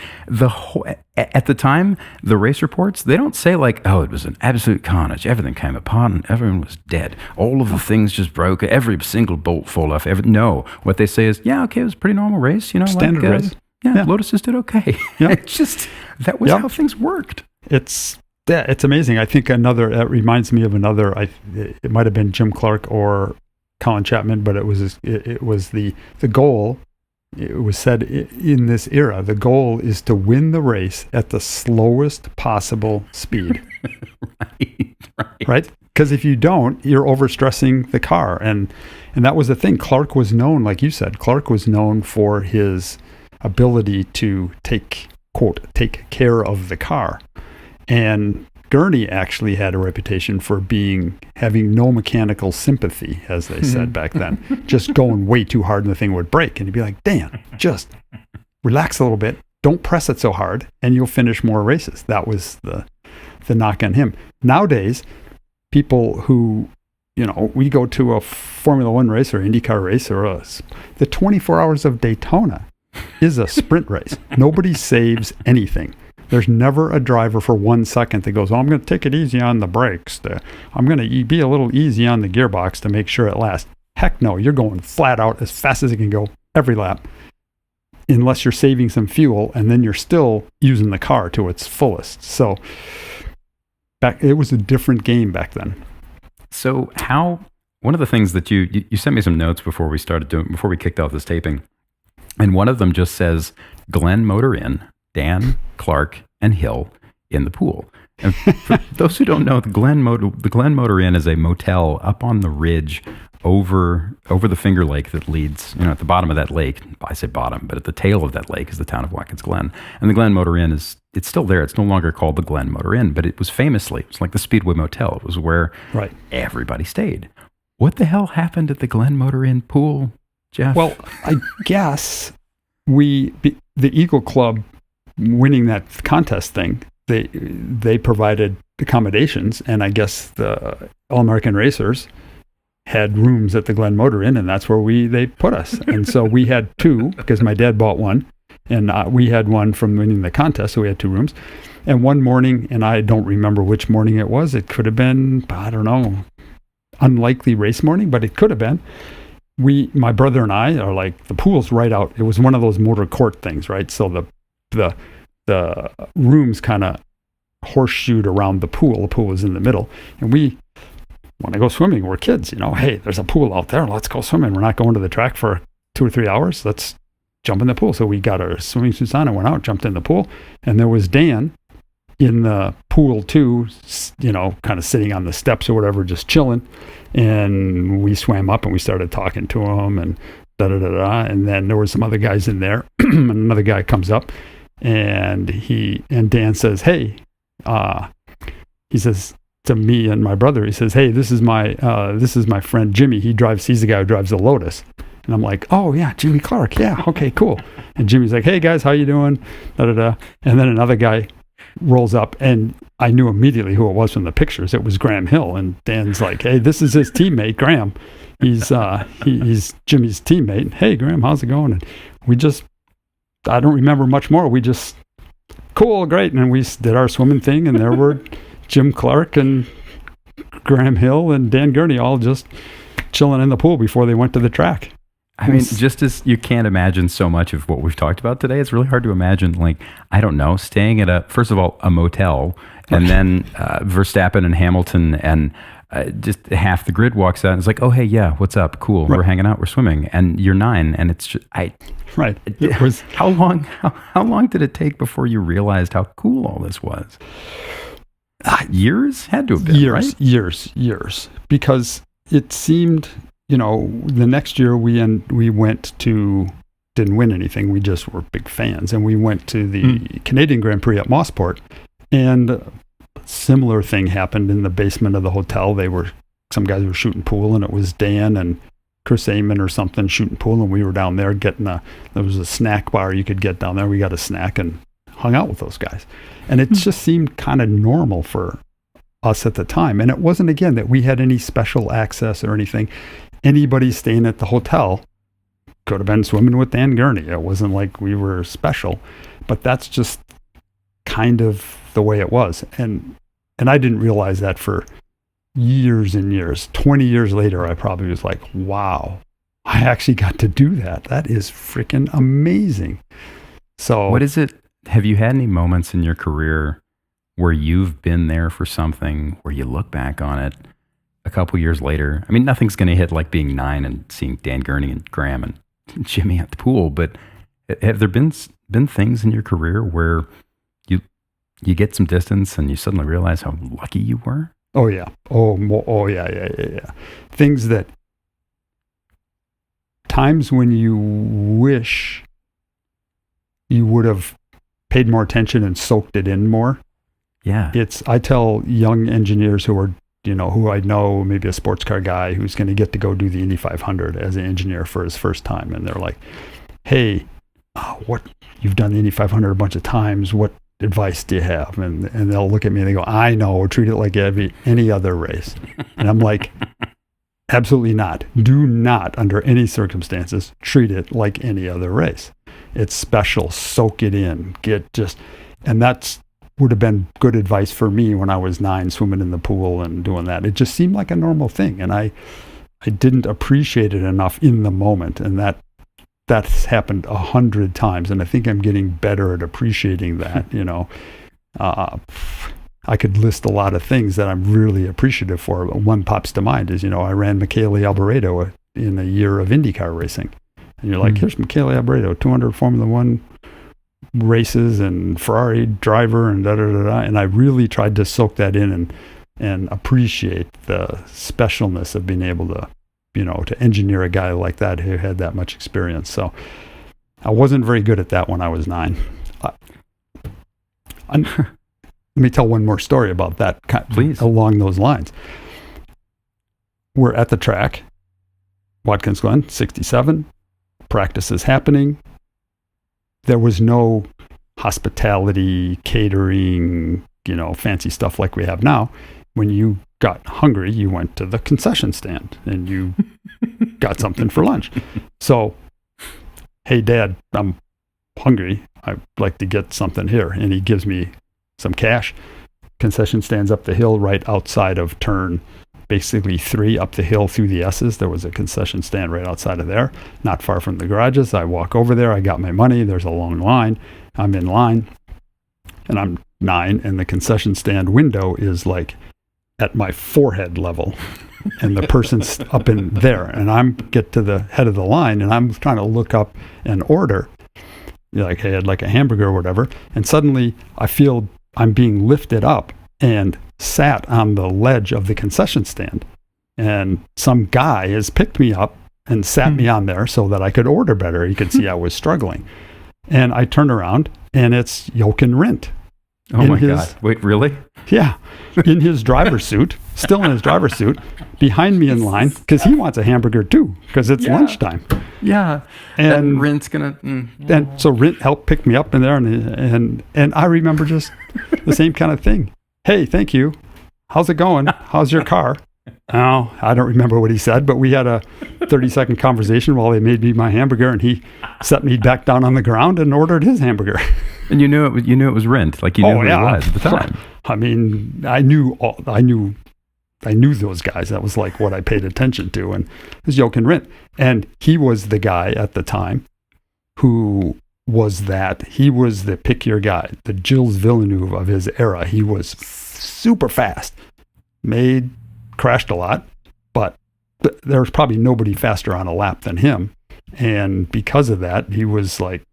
at the time, the race reports, they don't say it was an absolute carnage. Everything came apart and everyone was dead. All of the things just broke. Every single bolt fall off. No, what they say is, it was a pretty normal race. Standard race. Yeah, Lotuses did okay. Yeah. That was how things worked. It's amazing. I think that reminds me of another. It might have been Jim Clark or Colin Chapman, but it was the goal. It was said in this era, the goal is to win the race at the slowest possible speed. Right? Because if you don't, you're overstressing the car, and that was the thing. Clark was known, like you said, for his ability to take care of the car. And Gurney actually had a reputation for having no mechanical sympathy, as they said back then, just going way too hard and the thing would break. And he'd be like, Dan, just relax a little bit. Don't press it so hard and you'll finish more races. That was the knock on him. Nowadays, people who, we go to a Formula One race or IndyCar race or the 24 hours of Daytona is a sprint race. Nobody saves anything. There's never a driver for 1 second that goes, I'm going to take it easy on the brakes. I'm going to be a little easy on the gearbox to make sure it lasts. Heck no, you're going flat out as fast as it can go every lap, unless you're saving some fuel, and then you're still using the car to its fullest. So it was a different game back then. So one of the things that you sent me some notes before we kicked off this taping, and one of them just says Glen Motor Inn, Dan, Clark, and Hill in the pool. And for those who don't know, the Glen Motor Inn is a motel up on the ridge over the Finger Lake that leads, at the bottom of that lake. I say bottom, but at the tail of that lake is the town of Watkins Glen. And the Glen Motor Inn it's still there. It's no longer called the Glen Motor Inn, but it was like the Speedway Motel. It was where everybody stayed. What the hell happened at the Glen Motor Inn pool, Jeff? Well, I guess the Eagle Club winning that contest thing, they provided accommodations, and I guess the All-American Racers had rooms at the Glen Motor Inn, and that's where they put us. And so we had two, because my dad bought one, and we had one from winning the contest, so we had two rooms. And one morning, and I don't remember which morning it was, it could have been, I don't know, unlikely race morning, but it could have been. My brother and I are like, the pool's right out. It was one of those motor court things, right? So the rooms kind of horseshoed around the pool. The pool was in the middle. And when I go swimming, we're kids, hey, there's a pool out there. Let's go swimming. We're not going to the track for 2 or 3 hours. Let's jump in the pool. So we got our swimming suits on and went out, jumped in the pool. And there was Dan in the pool too, kind of sitting on the steps or whatever, just chilling. And we swam up and we started talking to him and da-da-da-da. And then there were some other guys in there. And another guy comes up and Dan says, hey, he says to me and my brother, he says, hey, this is my friend Jimmy. He's the guy who drives the Lotus. And I'm like, oh yeah, Jimmy Clark. Yeah. Okay, cool. And Jimmy's like, hey guys, how you doing? Da-da-da. And then another guy rolls up, and I knew immediately who it was from the pictures. It was Graham Hill. And Dan's like, hey, this is his teammate, Graham. He's Jimmy's teammate. Hey, Graham, how's it going? And I don't remember much more. We just, cool, great. And we did our swimming thing, and there were Jim Clark and Graham Hill and Dan Gurney all just chilling in the pool before they went to the track. I mean, just as you can't imagine so much of what we've talked about today, it's really hard to imagine, like, I don't know, staying at first of all, a motel, and then Verstappen and Hamilton and just half the grid walks out and it's like, oh, hey, yeah, what's up? Cool. Right. We're hanging out. We're swimming. And you're 9. And it's just, right. It was, how long did it take before you realized how cool all this was? Years? Had to have been, right? Years. Because it seemed, the next year we went to, didn't win anything. We just were big fans. And we went to the Canadian Grand Prix at Mossport. And a similar thing happened in the basement of the hotel. Some guys were shooting pool, and it was Dan and Chris Amon or something shooting pool. And we were down there there was a snack bar you could get down there. We got a snack and hung out with those guys. And it just seemed kind of normal for us at the time. And it wasn't, again, that we had any special access or anything. Anybody staying at the hotel could have been swimming with Dan Gurney. It wasn't like we were special, but that's just kind of the way it was. And I didn't realize that for years and years. 20 years later, I probably was like, wow, I actually got to do that. That is freaking amazing. So what is it? Have you had any moments in your career where you've been there for something, where you look back on it a couple years later? I mean, nothing's going to hit like being 9 and seeing Dan Gurney and Graham and Jimmy at the pool, but have there been things in your career where you get some distance and you suddenly realize how lucky you were? Oh yeah. Oh yeah. Things that, times when you wish you would have paid more attention and soaked it in more. Yeah. I tell young engineers who are, who I know, maybe a sports car guy who's going to get to go do the Indy 500 as an engineer for his first time. And they're like, hey, you've done the Indy 500 a bunch of times. What advice do you have? And they'll look at me and they go, I know, treat it like any other race. And I'm like, absolutely not. Do not, under any circumstances, treat it like any other race. It's special. Soak it in. And that's would have been good advice for me when I was 9, swimming in the pool and doing that. It just seemed like a normal thing, and I didn't appreciate it enough in the moment, and that's happened 100 times, and I think I'm getting better at appreciating that. I could list a lot of things that I'm really appreciative for, but one pops to mind is, I ran Michele Alboreto in a year of IndyCar racing, and you're like, here's Michele Alboreto, 200 Formula One races and Ferrari driver and da-da-da-da. And I really tried to soak that in and appreciate the specialness of being able to, to engineer a guy like that who had that much experience. So I wasn't very good at that when I was 9. Let me tell one more story about that. Please. Along those lines. We're at the track, Watkins Glen, 67. Practice is happening. There was no hospitality, catering, fancy stuff like we have now. When you got hungry, you went to the concession stand and you got something for lunch. So, hey, Dad, I'm hungry. I'd like to get something here. And he gives me some cash. Concession stands up the hill right outside of turn, basically 3 up the hill through the S's. There was a concession stand right outside of there, not far from the garages. I walk over there. I got my money. There's a long line. I'm in line, and I'm 9, and the concession stand window is like at my forehead level, and the person's up in there, and I'm get to the head of the line, and I'm trying to look up and order, like, hey, I'd like a hamburger or whatever, and suddenly I feel I'm being lifted up and sat on the ledge of the concession stand, and some guy has picked me up and sat me on there so that I could order better. He could see I was struggling, and I turn around, and it's Jochen Rindt. Oh my God. Wait, really? Yeah. In his driver's suit, still in his driver's suit, behind me in line, because he wants a hamburger too, because it's lunchtime. Yeah. And Rindt's going to... And so Rindt helped pick me up in there, and I remember just the same kind of thing. Hey, thank you. How's it going? How's your car? Oh, I don't remember what he said, but we had a 30-second conversation while they made me my hamburger, and he set me back down on the ground and ordered his hamburger. And you knew it was Rindt, like you knew who he was at the time. I mean, I knew those guys. That was like what I paid attention to, and it was Jochen Rindt, and he was the guy at the time who was that. He was the pick your guy, the Gilles Villeneuve of his era. He was super fast, crashed a lot, but there was probably nobody faster on a lap than him, and because of that, he was like.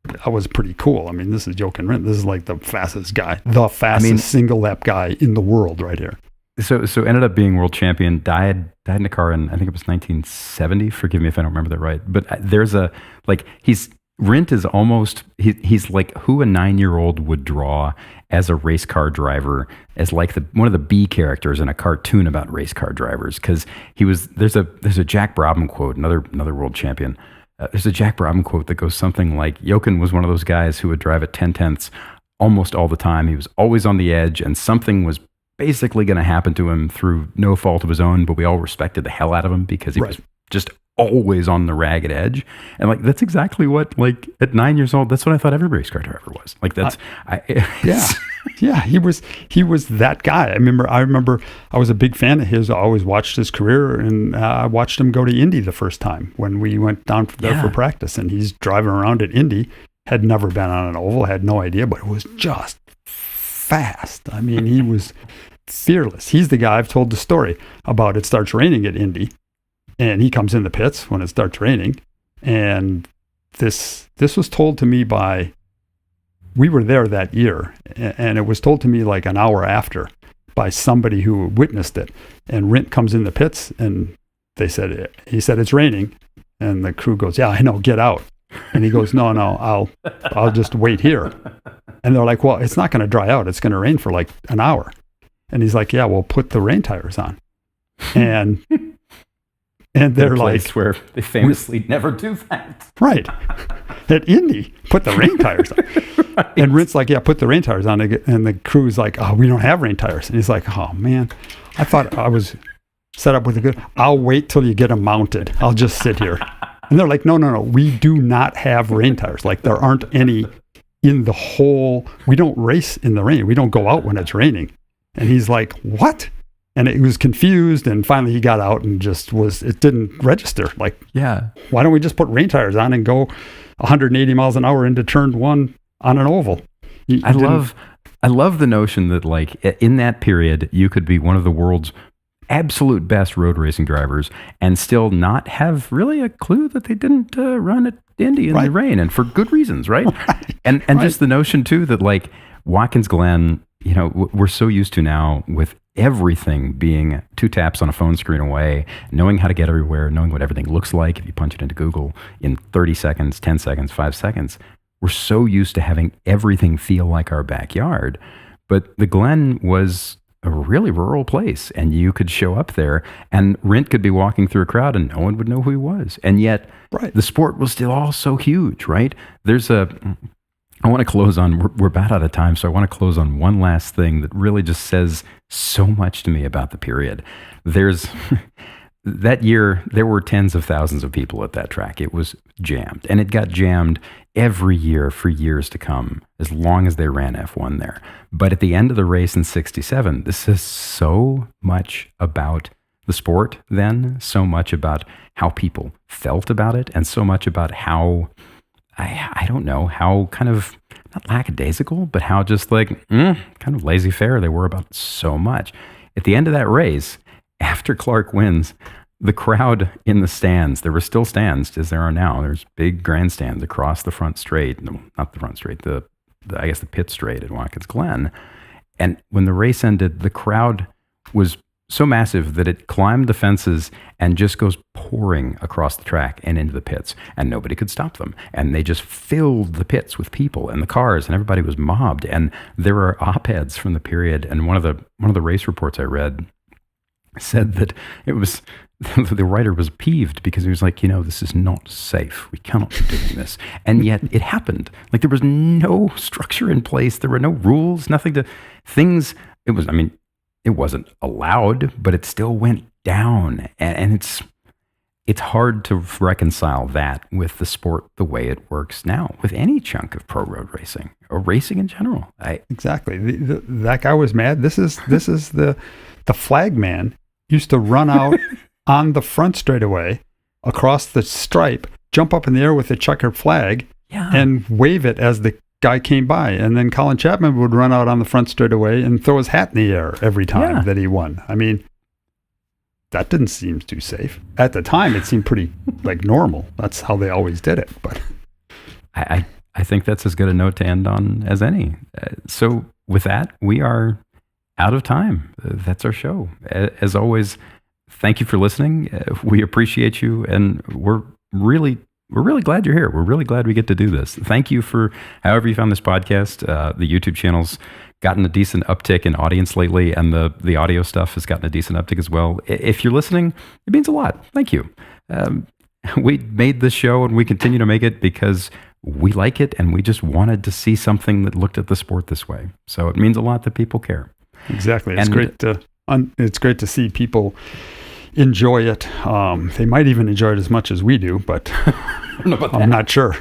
That was pretty cool. I mean, this is Jochen Rindt. This is like the fastest guy, single lap guy in the world right here. So ended up being world champion, died in a car in, I think it was 1970. Forgive me if I don't remember that right. But there's Rindt is almost, he's like who a 9-year-old would draw as a race car driver, as like one of the B characters in a cartoon about race car drivers. Cause there's a Jack Brabham quote, another world champion. There's a Jack Brabham quote that goes something like, Jochen was one of those guys who would drive at 10/10 almost all the time. He was always on the edge, and something was basically going to happen to him through no fault of his own, but we all respected the hell out of him because he was just always on the ragged edge. And like, that's exactly what, like at 9 years old, that's what I thought every race car driver was. Like yeah, he was that guy. I remember I was a big fan of his. I always watched his career, and I watched him go to Indy the first time when we went down there for practice, and he's driving around at Indy, had never been on an oval, had no idea, but it was just fast. I mean, he was fearless. He's the guy I've told the story about. It starts raining at Indy, and he comes in the pits when it starts raining, and this was told to me we were there that year, and it was told to me like an hour after by somebody who witnessed it. And Rindt comes in the pits, and he said it's raining, and the crew goes, yeah, I know, get out. And he goes, no, I'll just wait here. And they're like, well, it's not going to dry out. It's going to rain for like an hour. And he's like, yeah, well, put the rain tires on. And they're like, where they famously never do that. Right. At Indy, put the rain tires on. Right. And Rindt's like, yeah, put the rain tires on. And the crew's like, oh, we don't have rain tires. And he's like, oh, man, I thought I was set up with a good, I'll wait till you get them mounted. I'll just sit here. And they're like, no, we do not have rain tires. Like, there aren't any in the whole, we don't race in the rain. We don't go out when it's raining. And he's like, what? And he was confused, and finally he got out and it didn't register. Like, yeah, why don't we just put rain tires on and go 180 miles an hour into turn 1 on an oval? I love the notion that, like, in that period, you could be one of the world's absolute best road racing drivers and still not have really a clue that they didn't run at Indy in the rain, and for good reasons, right? And just the notion too that like Watkins Glen, you know, we're so used to now with everything being 2 taps on a phone screen away, knowing how to get everywhere, knowing what everything looks like if you punch it into Google in 30 seconds, 10 seconds, 5 seconds. We're so used to having everything feel like our backyard. But the Glen was a really rural place, and you could show up there and Rindt could be walking through a crowd and no one would know who he was. And yet the sport was still all so huge, right? I want to close on, we're about out of time, so I want to close on one last thing that really just says so much to me about the period. That year, there were tens of thousands of people at that track. It was jammed, and it got jammed every year for years to come, as long as they ran F1 there. But at the end of the race in 67, this is so much about the sport then, so much about how people felt about it, and so much about how, I don't know, how kind of, not lackadaisical, but how just like, kind of laissez-faire they were about so much. At the end of that race, after Clark wins, the crowd in the stands, there were still stands as there are now. There's big grandstands across the front straight, no, not the front straight, I guess the pit straight at Watkins Glen. And when the race ended, the crowd was so massive that it climbed the fences and just goes pouring across the track and into the pits, and nobody could stop them. And they just filled the pits with people and the cars, and everybody was mobbed. And there are op-eds from the period, and one of the race reports I read said that it was, the writer was peeved because he was like, this is not safe. We cannot be doing this. And yet it happened. Like there was no structure in place. There were no rules, nothing to things. It wasn't allowed, but it still went down. And it's hard to reconcile that with the sport the way it works now, with any chunk of pro road racing or racing in general. Exactly. That guy was mad. This is the flag man used to run out on the front straightaway across the stripe, jump up in the air with a checkered flag, and wave it as the guy came by. And then Colin Chapman would run out on the front straightaway and throw his hat in the air every time that he won. I mean, that didn't seem too safe. At the time, it seemed pretty like normal. That's how they always did it. But I think that's as good a note to end on as any. So with that, we are out of time. That's our show. As always, thank you for listening. We appreciate you, and we're really glad you're here. We're really glad we get to do this. Thank you for however you found this podcast. The YouTube channel's gotten a decent uptick in audience lately, and the audio stuff has gotten a decent uptick as well. If you're listening, it means a lot. Thank you. We made this show, and we continue to make it because we like it, and we just wanted to see something that looked at the sport this way. So it means a lot that people care. Exactly. It's great to see people enjoy it. They might even enjoy it as much as we do, but I'm not sure.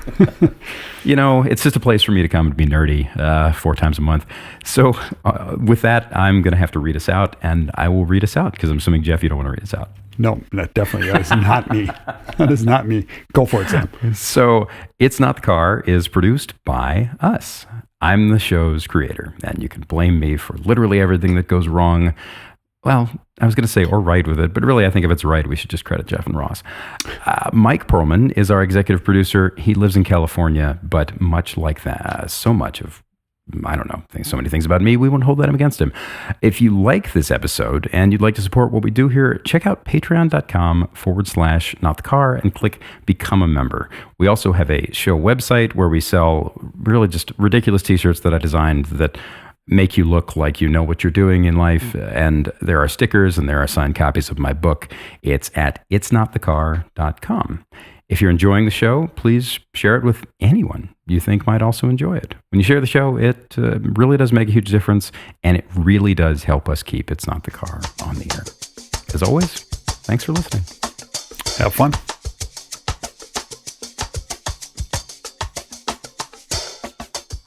It's just a place for me to come and be nerdy 4 times a month. So with that, I'm going to have to read us out, and I will read us out because I'm assuming, Jeff, you don't want to read us out. No, that is not me. That is not me. Go for it, Sam. So It's Not the Car is produced by us. I'm the show's creator, and you can blame me for literally everything that goes wrong. Well, I was going to say, or right with it, but really I think if it's right, we should just credit Jeff and Ross. Mike Perlman is our executive producer. He lives in California, but much like that, so much of, I don't know, so many things about me, we won't hold that against him. If you like this episode and you'd like to support what we do here, check out patreon.com/notthecar and click Become a Member. We also have a show website where we sell really just ridiculous t-shirts that I designed that make you look like you know what you're doing in life. And there are stickers and there are signed copies of my book. It's at itsnotthecar.com. If you're enjoying the show, please share it with anyone you think might also enjoy it. When you share the show, it really does make a huge difference, and it really does help us keep It's Not the Car on the air. As always, thanks for listening. Have fun.